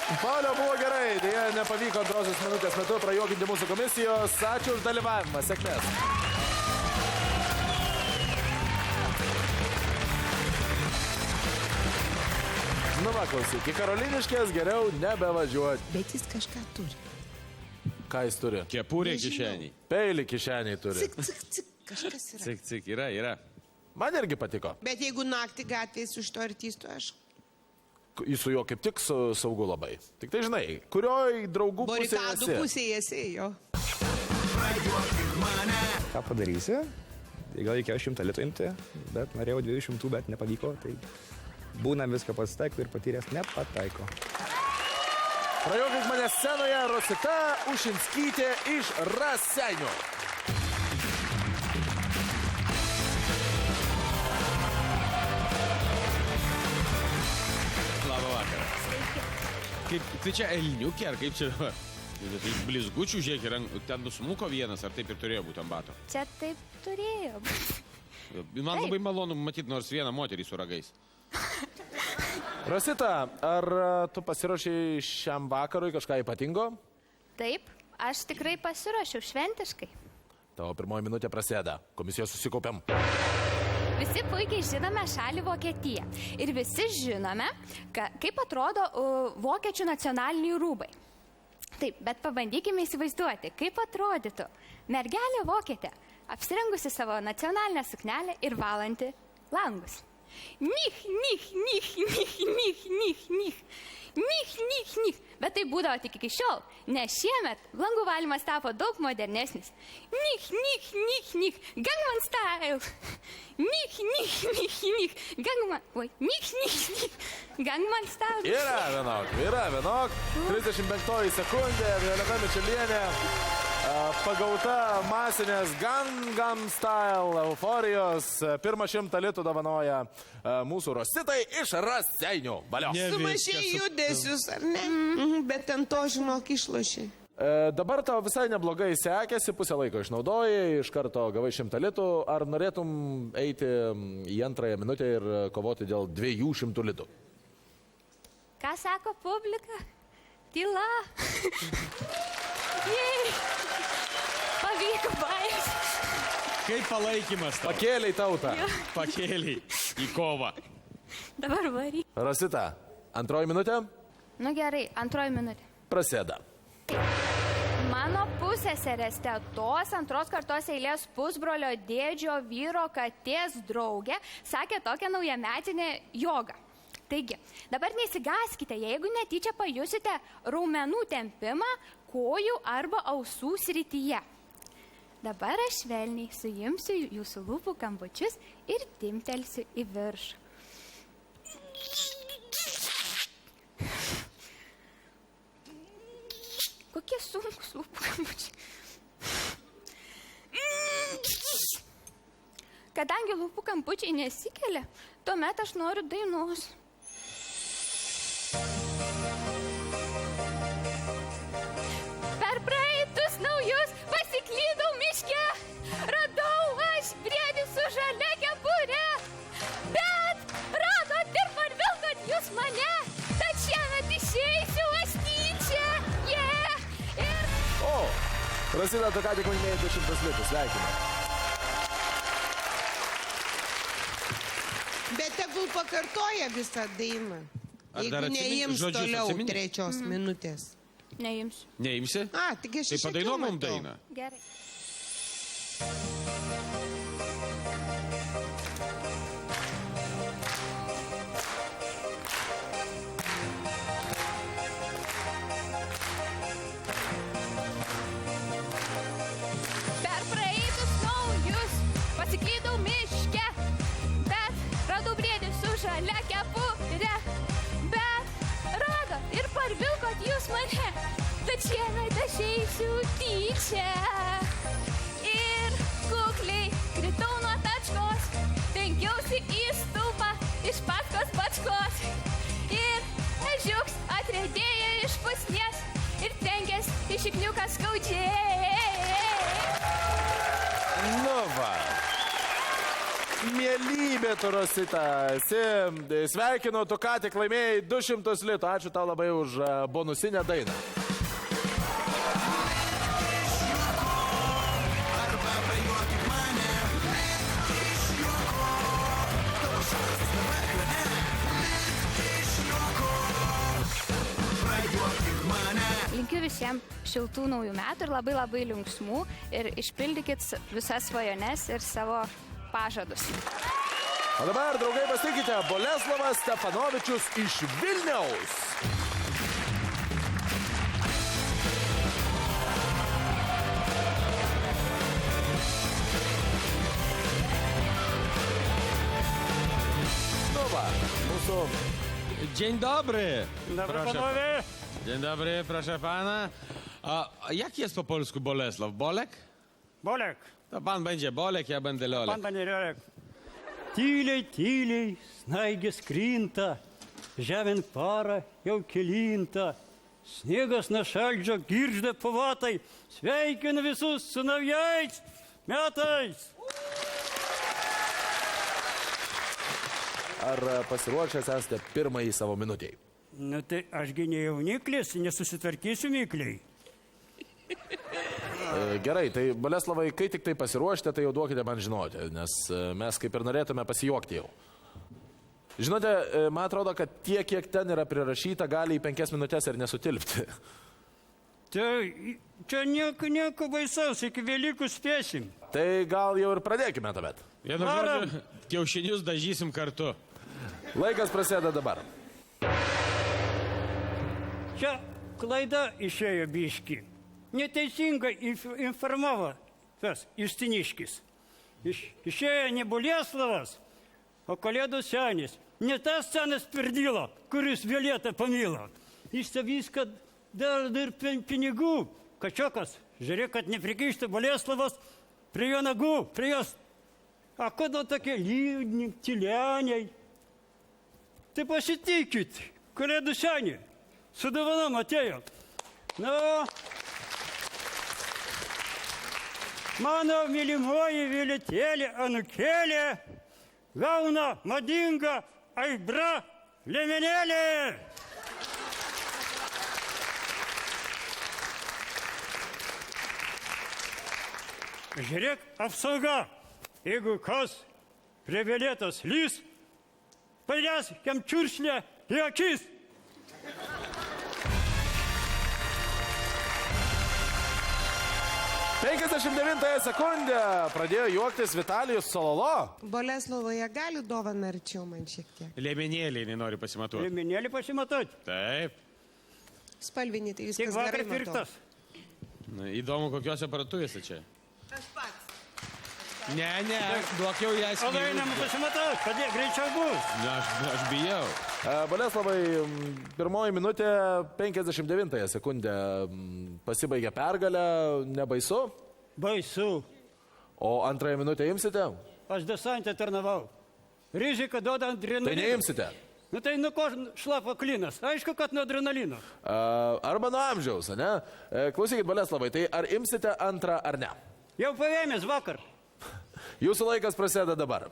Pauliau, buvo gerai, dėja nepavyko antrosios minutės metu prajuokinti mūsų komisijos. Ačiū už dalyvavimą, sėkmės. Nu va, klausyk, į Karoliniškės geriau nebevažiuoti. Bet jis kažką turi. Ką jis turi? Kepurė kišeniai. Peilį kišeniai turi. Cik, cik, cik, kažkas yra. Cik, cik, yra. Man irgi patiko. Bet jeigu naktį gatvėje su šito artistu, aš Jis su juo kaip tik saugu labai. Tik tai žinai, kurioj draugų pusėje barikadų esi? pusėje sėjo. Ką padarysi? Tai gal reikėjo 100 litų imti, bet norėjau 200, bet nepavyko. Tai būna viską pasitaiko ir patyręs nepataiko. Prajuokink mane scenoje Rosita Ušinskytė iš Raseinių. Labą vakarą. Kaip, tai čia elniukė, ar kaip čia? Tai blizgučių, žiūrėk, ten nusmuko vienas, ar taip ir turėjo būti ant bato? Čia taip turėjo. Man labai malonu matyti nors vieną moterį su ragais. Rosita, ar tu pasiruošiai šiam vakarui kažką ypatingo? Taip, aš tikrai pasiruošiau šventiškai. Tavo pirmoji minutė prasideda. Komisijos susikaupiam. Visi puikiai žinome šalį Vokietiją. Ir visi žinome, kaip atrodo vokiečių nacionaliniai rūbai. Taip, bet pabandykime įsivaizduoti, kaip atrodytų mergelė vokietė, apsirengusi savo nacionalinę suknelę ir valanti langus. Nich, nich, nich, nich, nich, nich, nich, nich, nich, nich. Bet tai būdavo tik iki šiol, nes šiemet langų valymas tapo daug modernesnis. Nich, nich, nich, nich, Gangnam Style. Nich, nich, nich, nich, Gangnam... Oi, nich, nich, nich, Gangnam Style. Yra vienok. 35 sekundė, Violeta Mičelienė. Pagauta masinės Gangnam Style euforijos. Pirmą 100 litų dovanoja mūsų Rositai iš Raseinių. Valio. Sumažėjai judesius, ar ne? Bet ant to, žinok, išlošiai. Dabar tau visai neblogai sekėsi, pusę laiko išnaudojai, iš karto gavai 100 litų. Ar norėtum eiti į antrąją minutę ir kovoti dėl 200 litų? Ką sako publika? Tyla. Jei. Pavyko, baigęs. Kaip palaikymas tau? Pakėliai tautą. Pakėliai į kovą. Dabar varyk. Rosita, antroji minutė? Nu gerai, antroji minutė. Prasideda. Mano pusseserės tetos antros kartos eilės pusbrolio dėdžio vyro katės draugė sakė tokią naujametinę jogą. Taigi, dabar nesigaskite, jeigu netyčia pajusite raumenų tempimą kojų arba ausų srityje. Dabar aš švelniai suimsiu jūsų lūpų kampučius ir timptelsiu į viršų. Kokie sunkus lūpų kampučiai. Kadangi lūpų kampučiai nesikelia, tuomet aš noriu dainos. Per praeitus naujus pasiklydau miške, radau aš briedį su žalia kepure, bet radot ir parvilkot jūs mane, tad šiemet išeisiu aš tyčia. O, Rosita, tu ką tik laimėjai 200 litų, sveikinu. Bet tegul pakartoja visą dainą. Jeigu neims toliau 3 minutės. Neimsiu. Neimsi? Tik aš Tai padainuok mums dainą. Gerai. Per praeitus naujus pasiklydau miške, bet radau briedį su žalia kepure, bet radot ir parvilkot jūs mane, tad šiemet aš eisiu tyčia. Ir kukliai kritau nuo tačkos, tenkiausi į stulpą iš paskos bačkos. Ir ežiuks atriedėjo iš pusnies ir tenkės į šikniuką skaudžiai. Nu va. Mielybė, tu Rosita. Sveikinu, tu ką tik laimėjai 200 litų. Ačiū tau labai už bonusinę dainą. Linkiu visiems šiltų naujų metų ir labai linksmų ir išpildykit visas svajones ir savo pažadus. O dabar, draugai, pasakykite, Boleslavas Stefanovičius iš Vilniaus. Nu va, mūsų... Dzień dobry. Dobry panowie. Dzień dobry, proszę pana. A jak jest po polsku Bolesław? Bolek? Bolek. To pan będzie Bolek, ja będę Lolek. Pan będzie Lolek. Tyliai, snaigės krinta, žemėn para jau kelinta. Sniegas nuo šalčio girgžda pavatai. Sveikinu visus su naujais metais. Ar pasiruošęs esate pirmąjį savo minutėj? Nu tai ašgi ne jauniklis, nesusitvarkysiu mikliai. Gerai, tai Boleslavai, kai tik tai pasiruošite, tai jau duokite man žinoti, nes mes kaip ir norėtume pasijuokti jau. Žinote, man atrodo, kad tiek, kiek ten yra prirašyta, gali į 5 minutės ir nesutilpti. Tai čia nieko baisaus, iki Velykų spėsim. Tai gal jau ir pradėkime tuomet. Vienu žodžiu, kiaušinius dažysim kartu. Laikas prasideda dabar. Čia klaida išėjo biški. Neteisingai informavo tas Justiniškis. Išėjo ne Boleslavas, o Kalėdų senis. Ne tas senas Perdilo, kuris Violeta pamilo. Jis viską dar ir pinigų. Kačiokas, žiūrėk, kad neprikaištų Boleslavas prie jo nagų, prie jos. A kodėl tokie liūdni, tylianiai? Tai pasitikit, Kalėdų senį. Su dovanom atėjo. Nu, mano mylimoji Violetėlė anūkėlė gauna madingą Aibra liemenėlį. Žiūrėk, apsauga. Jeigu kas prie Violetos lys, pailės jam čiuršlę į akis. ...59 sekundę pradėjo juoktis Vitalijus Sololo. Boleslovoje gali dovaną arčiau man šiek tiek. Liemenėlį nenori pasimatuoti. Liemenėlį pasimatuoti? Taip. Spalvinį, tai viskas Tik vakar gerai matau. pirktas. Na, įdomu, kokiuose aparatuvėse čia. Aš pats. Ne, duok jau ją O einam pasimatauti, padėk, greičiau bus. Aš bijau. Boleslavai, pirmoji minutė 59 sekundę pasibaigė pergalę, nebaisu? Baisu. O antrąją minutę imsite? Aš desantę tarnavau. Rizika duoda adrenalino. Tai neimsite? Nu tai nuo ko šlapo klinas? Aišku, kad nuo adrenalino. Arba nuo amžiaus, ne? Klausykit, Boleslavai, tai ar imsite antrą ar ne? Jau pavėmės vakar. Jūsų laikas prasideda dabar.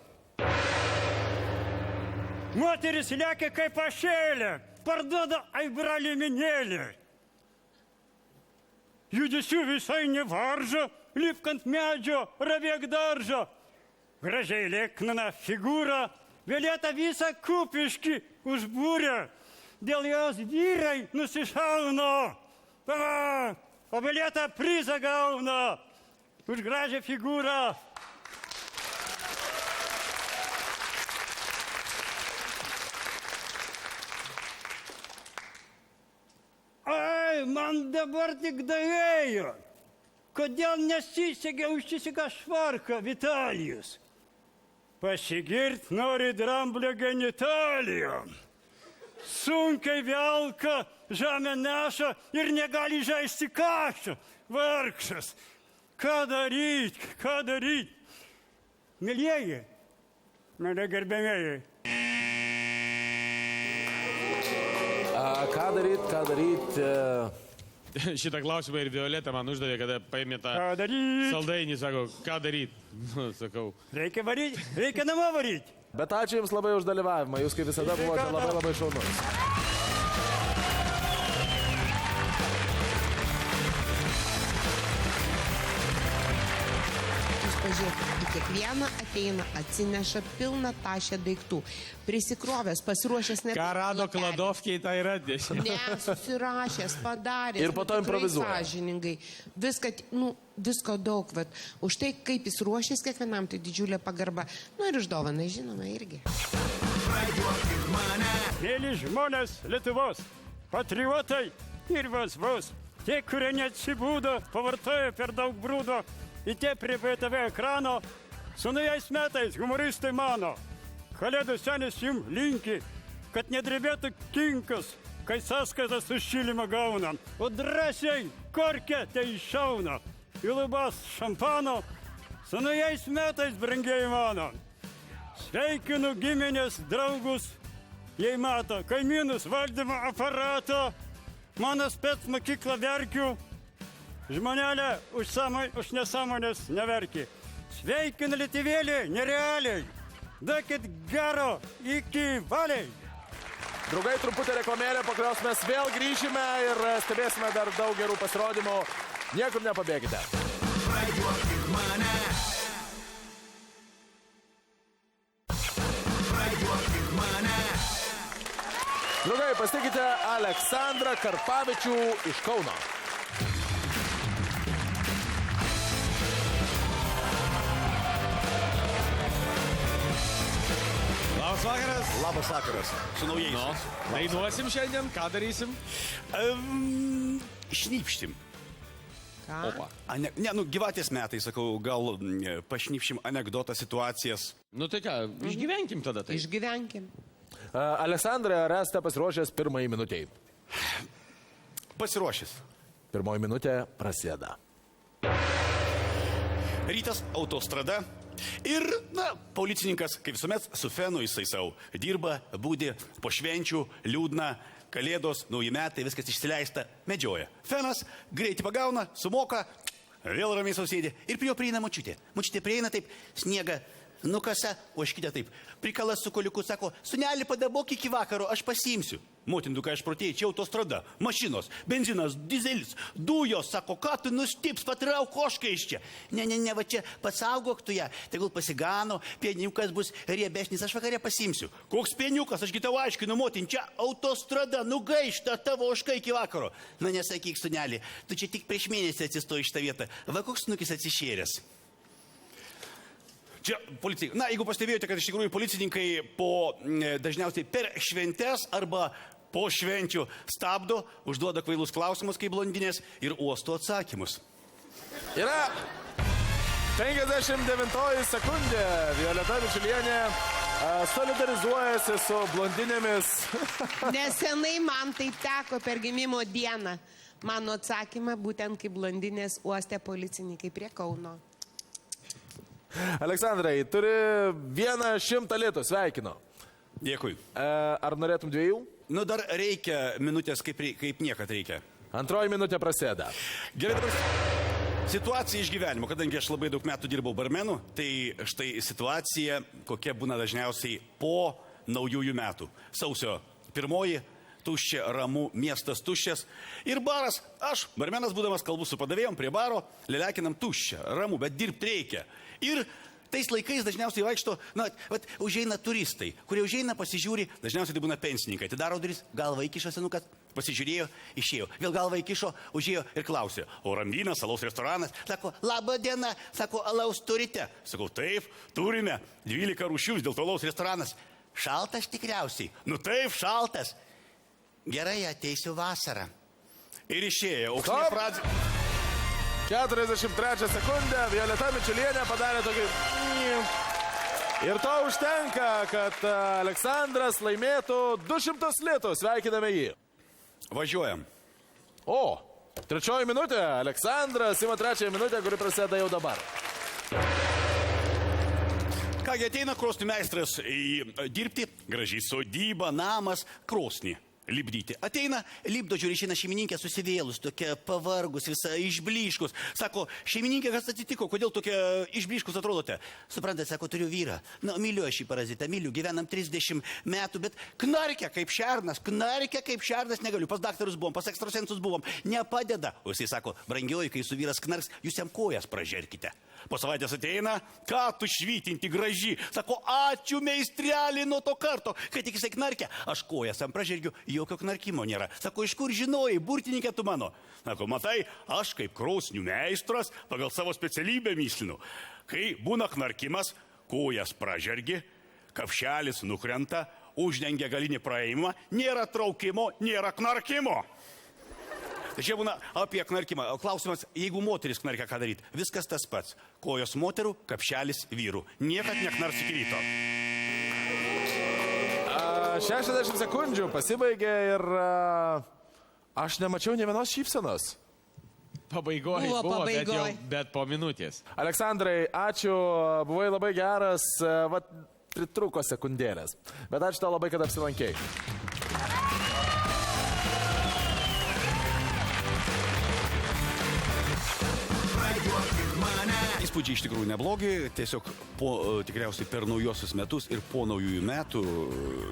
Moteris lekia kaip ašėlė, parduoda Aibra liemenėlį. Judesių visai nevaržo, lipk ant medžio, ravėk daržo. Gražiai lieknana figūra, Violeta visą kupiškį užbūrė. Dėl jos vyrai nusišauna. O Violeta prizą gauna už gražią figūrą. Ai, man dabar tik davėjo. Kodėl nesisegė užsisega švarką Vitalijus? Pasigirt nori dramblio genitalijom. Sunkiai velka, žemę neša ir negali žaisti kašio. Vargšas. Ką daryt? Mėlieji, mėly gerbėmėjai. Ką daryt? Šitą klausimą ir Violeta man uždavė, kada paėmė tą saldainį, sako, ką daryti. Sakau. Reikia varyti, reikia namo varyti. Bet ačiū Jums labai už dalyvavimą, Jūs kaip visada buvote labai šaunus. Pažiūrėkit, į kiekvieną ateina, atsineša pilną tašę daiktų. Prisikrovęs, pasiruošęs net... Ką rado kladovkiai, tai yra dėšė. Ne, susirašęs, padaręs. Ir po to improvizuoja. Sąžiningai. Visko daug, bet už tai, kaip jis ruošės kiekvienam, tai didžiulė pagarba. Ir išdovanai, žinoma, irgi. Mėly žmonės Lietuvos, patriotai ir vos. Tie, kurie neatsibūdo, pavartojo per daug brūdo, į tie prie BTV ekrano, su naujais metais humoristai mano. Kalėdų senis jums linki, kad nedrebėtų kinkas, kai sąskaitas už šilimą gauna. O drąsiai korkę tai iššauna. Į lubas šampano, su naujais metais, brangiai mano. Sveikinu giminės draugus, jei mato kaimynus valdymo aparato, mano spec mokyklą verkiu. Žmonelė už nesąmonės neverki. Sveikinu Lietuvėlį, nerealiai. Dakit gero, iki valiai. Draugai, trumputė reklamėlė, po kurios mes vėl grįšime ir stebėsime dar daug gerų pasirodymų. Niekur nepabėgite. Draugai, pasitikite Aleksandrą Karpavičių iš Kauno. Labas vakaras. Labas vakaras. Su naujais. Dainuosim šiandien, ką darysim? Šnypštim. Ką? Opa. Gyvatės metai, sakau, gal pašnypšim anekdotą, situacijas. Nu tai ką, išgyvenkim tada tai. Išgyvenkim. Aleksandrai, ar esate pasiruošęs pirmąjį minutėjai? Pasiruošęs. Pirmoji minutė prasideda. Rytas, autostrada. Ir, policininkas, kaip visuomet, su fenu jisai savo dirba, būdi, po švenčių, liūdna, kalėdos, nauji metai, viskas išsileista, medžioja. Fenas greitai pagauna, sumoka, vėl ramiai sausėdė ir prie jo prieina močiutė. Močiutė prieina taip, sniega nukasa, oškite taip. Prikalas su koliuku sako, sunelį padabok iki vakaro, aš pasiimsiu. Motindukai, aš protėjai, čia autostrada, mašinos, benzinas, dizelis, dujos, sako, ką tu nustips, patrauk ošką iš čia. Ne, va čia pasaugok tu ją, tegul pasigano, pieniukas bus riebesnis, aš vakarė pasiimsiu. Koks pieniukas, ašgi tau aiškinu, motin, čia autostrada, nugaišta tavo oška iki vakaro. Na, nesakyk, sunelį, tu čia tik prieš mėnesį atsistoji šitą vietą, va koks snukis atsišėręs. Čia policininkai. Jeigu pastebėjote, kad iš tikrųjų policininkai dažniausiai per šventes arba po švenčių stabdo, užduoda kvailus klausimus kaip blondinės ir uosto atsakymus. Yra 59 sekundė. Violeta Mičelienė solidarizuojasi su blondinėmis. Nesenai man tai teko per gimimo dieną. Mano atsakymą būtent kaip blondinės uoste policininkai prie Kauno. Aleksandrai, turi 100 litų, sveikinu. Dėkui. Ar norėtum 2? Dar reikia minutės kaip niekad reikia. Antroji minutė prasideda. Gerai, dabar situacija iš gyvenimo, kadangi aš labai daug metų dirbau barmenu, tai štai situacija, kokia būna dažniausiai po naujųjų metų. Sausio 1, tuščia, ramu, miestas tuščias. Ir baras, aš, barmenas būdamas, kalbu su padavėjom prie baro, lelekinam tuščia, ramu, bet dirbti reikia. Ir tais laikais dažniausiai vaikšto, užeina turistai, kurie užeina, pasižiūri, dažniausiai tai būna pensininkai. Atidaro duris, galva įkišo senukas, pasižiūrėjo, išėjo. Vėl galva įkišo, užėjo ir klausė, o rambynas, alaus restoranas. Sako, laba diena, sako, alaus turite? Sakau, taip, turime, 12 rūšių, dėl to alaus restoranas. Šaltas tikriausiai. Taip, šaltas. Gerai, ateisiu vasarą. Ir išėjo. 43 sekundė. Violeta Mičelienė padarė tokį... Ir to užtenka, kad Aleksandras laimėtų 200 litų. Sveikiname jį. Važiuojam. O, 3 minutė. Aleksandras ima 3 minutę, kuri prasideda jau dabar. Kągi, ateina krosnių meistras dirbti, gražiai sodyba, namas, krosnį. lipdyti. Ateina, lipdo, žiūri, išeina šeimininkė susivėlus, tokia pavargus, visa išbliškus. Sako, šeimininkė, kas atsitiko, kodėl tokia išbliškus atrodote? Suprantate, sako, turiu vyrą. Na, myliu aš šį parazitą, myliu, gyvenam 30 metų, bet knarkia kaip šernas, negaliu. Pas daktarus buvom, pas ekstrasensus buvom, nepadeda. O jisai sako, brangioji, kai su vyras knarks, jūs jam kojas pražerkite. Po savaitės ateina, ką tu švytinti graži. Sako, ačiū meistrelį nuo to karto, kai tik jisai knarkia, aš kojas jam pražergiu, jokio knarkimo nėra. Sako, iš kur žinojai, burtininkė tu mano? Sako, matai, aš kaip krosnių meistras pagal savo specialybę myslinu. Kai būna knarkimas, kojas pražergi, kapšelis nukrenta, uždengia galinį praėjimą, nėra traukimo, nėra knarkimo. Tai čia būna apie knarkimą. Klausimas, jeigu moteris knarkia, ką daryti? Viskas tas pats. Kojos moterų, kapšelis vyrų. Niekad neknars iki ryto. 60 sekundžių pasibaigė ir aš nemačiau nė vienos šypsenos. Pabaigoje buvo, bet po minutės. Aleksandrai, ačiū, buvai labai geras, pritruko sekundėlės. Bet ačiū tau labai, kad apsilankei. Įspūdžiai iš tikrųjų neblogi, tiesiog tikriausiai per naujosius metus ir po naujųjų metų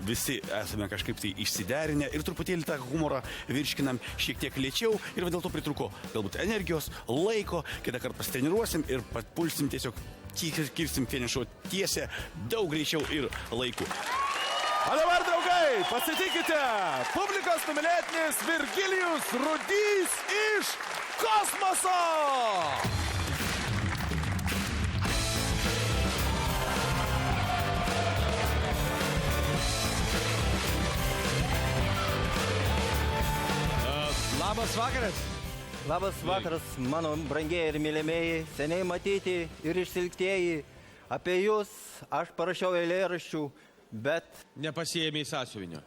visi esame kažkaip tai išsiderinę ir truputėlį tą humorą virškinam šiek tiek lėčiau ir dėl to pritruko galbūt energijos, laiko, kitą kartą pasitreniruosim ir pulsim tiesiog kirsim finišo tiesę daug greičiau ir laiku. O dabar, draugai, pasitikite, publikos numylėtinis Virgilijus Rudys iš kosmoso! Labas vakaras. Labas vakaras, mano brangieji ir mylėmieji, seniai matyti ir išsilgtieji. Apie jūs aš parašiau eilėraščių, bet... Nepasiėmė į sąsiuvinio.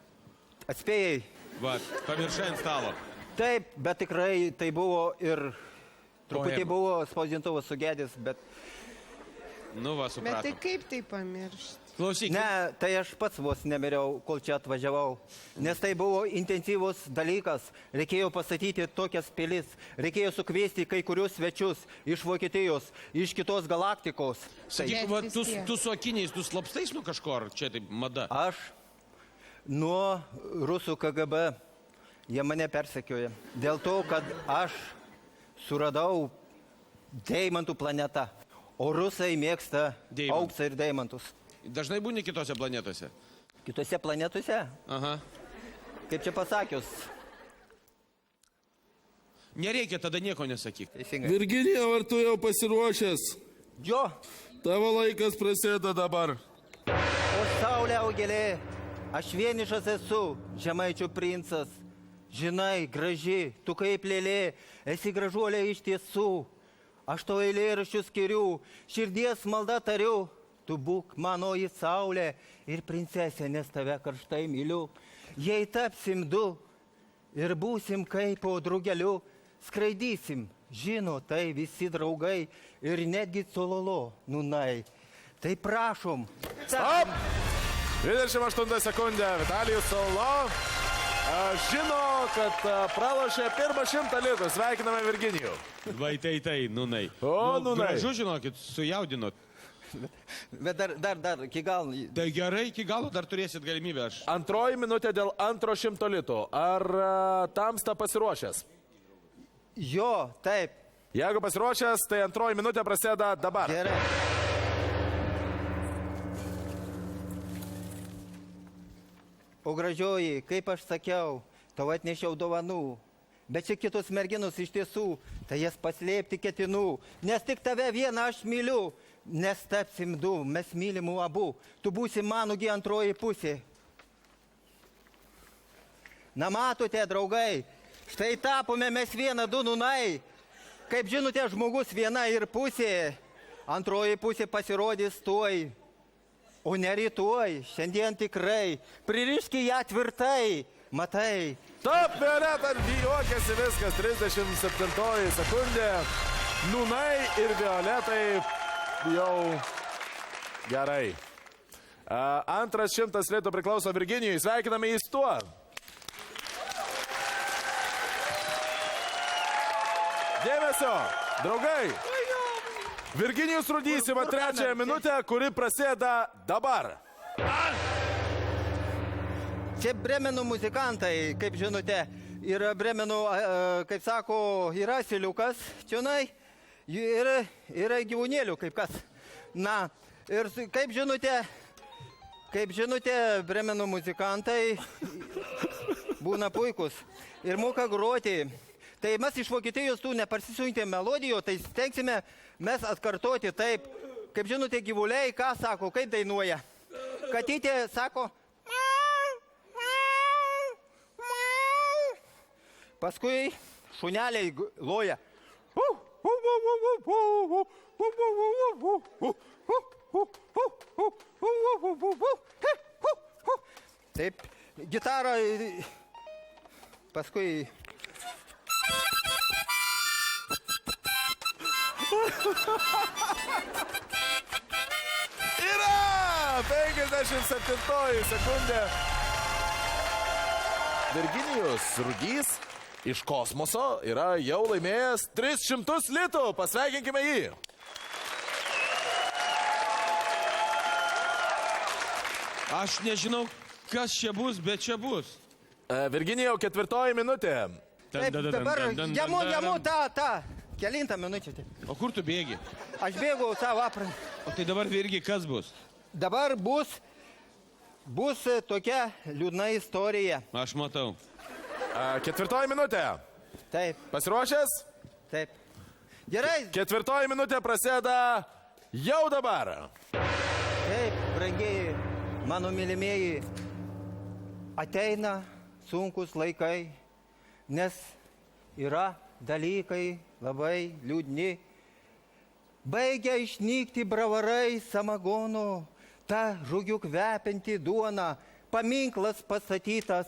Atspėjai. Va, pamiršai ant stalo. Taip, bet tikrai tai buvo ir... Truputį buvo spausdintuvas sugedęs, bet... Nu, va, supratom. Bet tai kaip tai pamiršti? Klausyk. Ne, tai aš pats vos nemiriau, kol čia atvažiavau. Nes tai buvo intensyvus dalykas. Reikėjo pastatyti tokias pilis. Reikėjo sukviesti kai kurius svečius iš Vokietijos, iš kitos galaktikos. Sakyk, va, tu su akiniais, tu slapstais nuo kažko, ar čia taip mada? Aš nuo rusų KGB. Jie mane persekioja. Dėl to, kad aš suradau deimantų planetą. O rusai mėgsta auksą ir deimantus. Dažnai būni kitose planetose? Kitose planetose? Aha. Kaip čia pasakius? Nereikia, tada nieko nesakyk. Teisingai. Virginija, ar tu jau pasiruošęs? Jo. Tavo laikas prasideda dabar. O saulė augelė, aš vienišas esu, žemaičių princas. Žinai, graži, tu kaip lėlė, esi gražuolė iš tiesų. Aš to eilėraščių skiriu, širdies maldą tariu. Tu būk manoji saulė ir princesė, nes tave karštai myliu. Jei tapsim du ir būsim kaip po drugeliu, skraidysim, žino tai visi draugai ir netgi cololo, nunai. Tai prašom. Stop! 28 sekundė, Vitalijus Cololo žino, kad pralošė pirmą 100 litų. Sveikiname Virginijų. Vai, tai, nunai. O, nunai. Gražu, žinokit, sujaudinot. Bet dar, iki galo. Tai gerai, iki galo dar turėsit galimybę. Antroji minutė dėl antro 100 litų. Ar tamsta pasiruošęs? Jo, taip. Jeigu pasiruošęs, tai antroji minutė prasideda dabar. Gerai. O gražioji, kaip aš sakiau, tau atnešiau dovanų. Bet čia kitos merginos iš tiesų, tai jas paslėpti ketinu. Nes tik tave vieną aš myliu. Nes tapsim du, mes mylimų abu. Tu būsi manugi antroji pusė. Na matote, draugai, štai tapome mes vieną du nunai. Kaip žinote, žmogus viena ir pusė. Antroji pusė pasirodys tuoj. O ne rytoj, šiandien tikrai. Pririški ją tvirtai. Matai. Top, Violeta, juokiasi viskas. 37 sekundė. Nunai ir Violetai jau gerai. Antras 100 litų priklauso Virginijui. Sveikiname jį su tuo. Dėmesio, draugai. Virginijus Rudys ima trečiąją minutę, kuri prasideda dabar. Čia Brėmeno muzikantai, kaip žinote, yra Brėmeno, kaip sako, yra asiliukas, čionai, yra gyvūnėlių, kaip kas. Na, ir kaip žinote, Brėmeno muzikantai būna puikus ir moka groti. Tai mes iš Vokietijos tų neparsisiuntėm melodijų, tai stengsime mes atkartoti taip. Kaip žinote, gyvuliai, ką sako, kaip dainuoja. Katytė sako, paskui šuneliai loja. Taip, gitarą paskui. Yra 57 sekundė. Virginijus Rudys iš kosmoso yra jau laimėjęs 300 litų. Pasveikinkime jį. Aš nežinau, kas čia bus, bet čia bus. Virginijau, 4 minutė. Taip, dabar jamu tą. Kelintą minutę. O kur tu bėgi? Aš bėgau savo aprangą. O tai dabar irgi kas bus? Dabar bus tokia liūdna istorija. Aš matau. 4 minutė. Taip. Pasiruošęs? Taip. Gerai. 4 minutė prasideda jau dabar. Taip, brangiai, mano mylimieji, ateina sunkus laikai, nes yra dalykai labai liūdni. Baigia išnykti bravarai samagonų, ta žugių kvepinti duona, paminklas pastatytas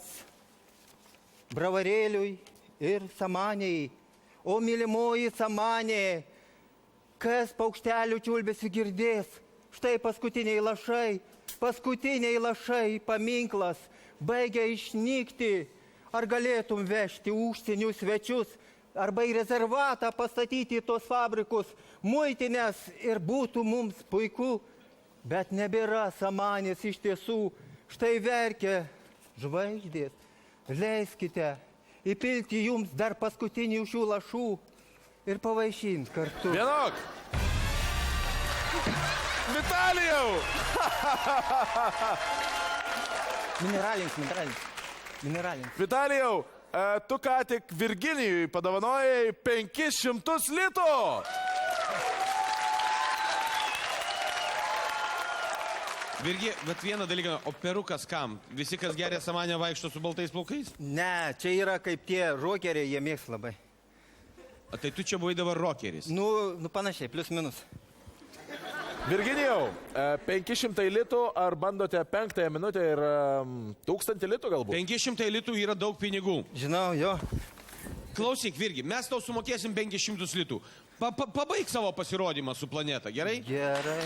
bravarėliui ir samanėjai. O mylimoji samanė, kas paukštelių čiulbėsi girdės, štai paskutiniai lašai, paminklas, baigia išnykti. Ar galėtum vežti užsienių svečius, arba į rezervatą pastatyti tos fabrikus, muitinės ir būtų mums puiku, bet nebėra samanės iš tiesų. Štai verkia žvaigždės, leiskite įpilti jums dar paskutinį šių lašų ir pavaišinti kartu. Vienok! Vitalijau! Mineralins. Vitalijau, tu ką tik Virginijui padovanojai 500 litų. Virgi, bet vieną dalyką, o perukas kam? Visi, kas geria samanę, vaikšto su baltais plaukais? Ne, čia yra kaip tie rokeriai, jie mėgs labai. O tai tu čia buvai dabar rokeris? Nu panašiai, plius minus. Virginijau, 500 litų, ar bandote 5 minutę ir 1000 litų galbūt? 500 litų yra daug pinigų. Žinau, jo. Klausyk, Virgi, mes tau sumokėsim 500 litų. Pabaig savo pasirodymą su planeta, gerai? Gerai.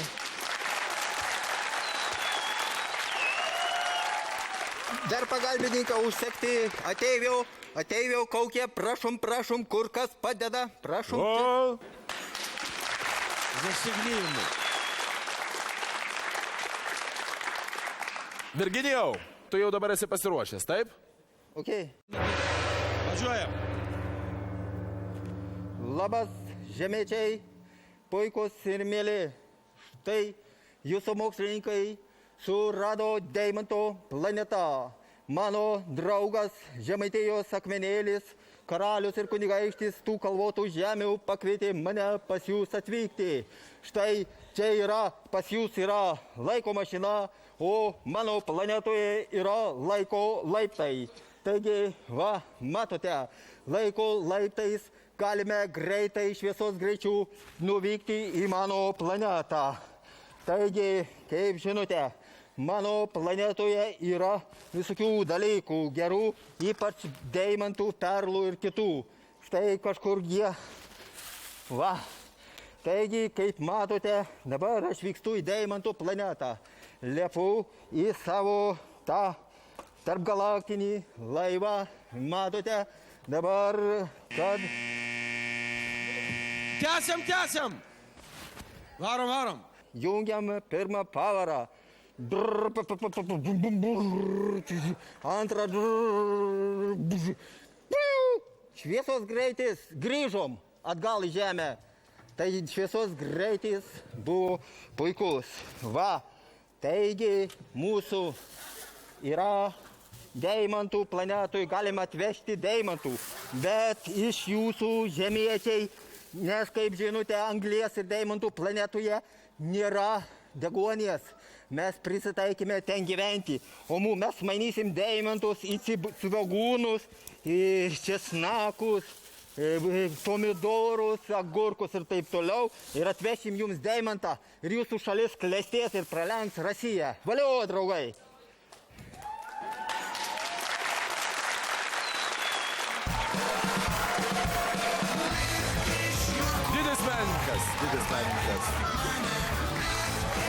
Dar pagalbininką užsekti. Ateiviau, kaukė, prašom, kur kas padeda. Prašom. Zasignyjimu. Virginijau, tu jau dabar esi pasiruošęs, taip? Ok. Važiuojam. Labas, žemiečiai, puikus ir mėly. Štai jūsų mokslininkai surado Deimanto planetą. Mano draugas Žemaitijos akmenėlis, karalius ir kunigaikštis tų kalvotų žemių pakvietė mane pas jūs atvykti. Štai čia yra, pas jūs yra laiko mašina, o mano planetoje yra laiko laiptai. Taigi, va, matote, laiko laiptais galime greitai šviesos greičių nuvykti į mano planetą. Taigi, kaip žinote, mano planetoje yra visokių dalykų gerų, ypač deimantų, perlų ir kitų. Štai kažkur jie. Va. Taigi, kaip matote, dabar aš vykstu į Deimantų planetą. Lepu į savo tą tarpgalaktinį laivą. Matote, dabar, kad Tęsiam. Varom. Jungiam pirmą pavarą. Antrą. Šviesos greitis. Grįžom atgal į žemę. Tai šviesos greitis buvo puikus. Va, taigi mūsų yra deimantų planetui, galima atvežti deimantų. Bet iš jūsų žemiečiai, nes kaip žinote, anglies ir deimantų planetoje nėra deguonies. Mes prisitaikėme ten gyventi, o mes mainysim deimantus į svogūnus, į česnakus, pomidorus, agurkus ir taip toliau. Ir atvešim jums deimantą ir jūsų šalis klestės ir pralenks Rusiją. Valio, draugai! Didis menininkas.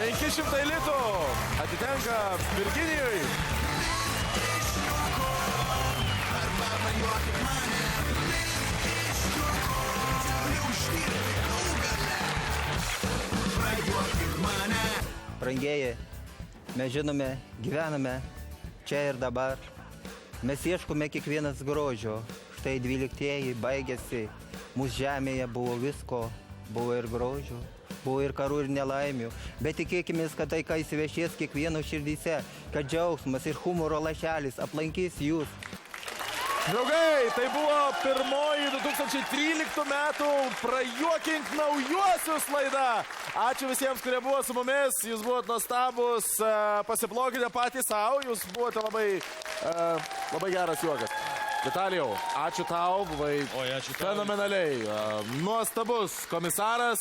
500 litų atitenka Virginijui. Brangieji, mes žinome, gyvename čia ir dabar. Mes ieškome kiekvienas grožio. Štai 12 baigėsi. Mūsų žemėje buvo visko. Buvo ir grožio, buvo ir karų ir nelaimių. Bet tikėkime, kad tai, ką įsivešės kiekvieno širdyse, kad džiaugsmas ir humoro lašelis aplankys jūs. Draugai, tai buvo pirmoji 2013 metų Prajuokink naujuosius laida. Ačiū visiems, kurie buvo su mumis. Jūs buvote nuostabus, pasiplokite patys savo. Jūs buvote labai geras juokas. Vitalijau, ačiū tau, buvai fenomenaliai, nuostabus komisaras.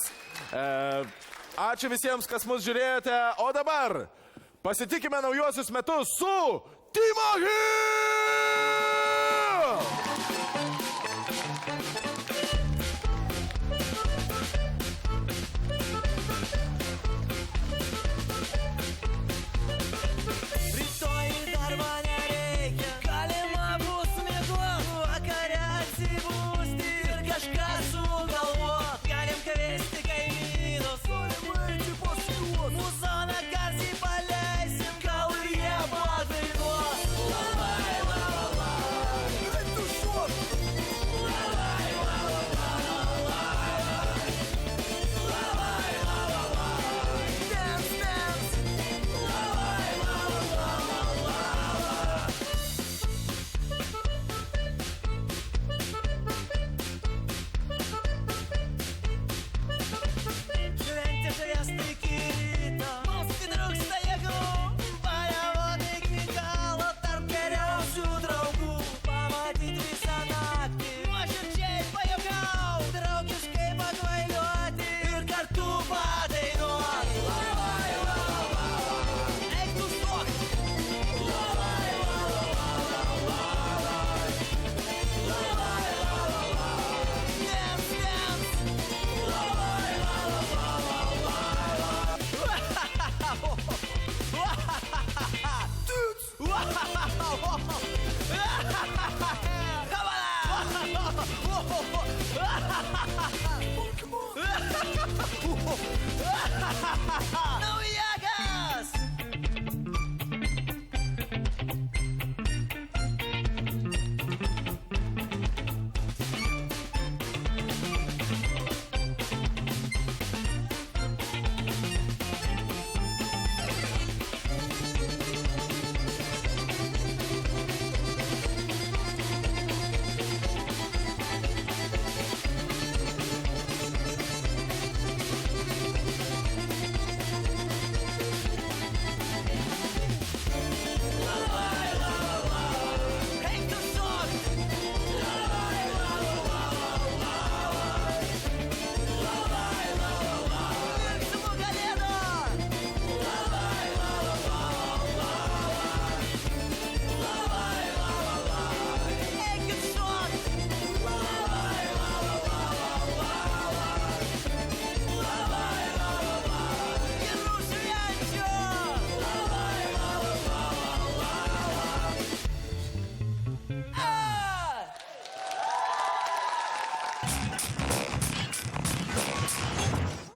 Ačiū visiems, kas mus žiūrėjote. O dabar pasitikime naujuosius metus su Timo Hill!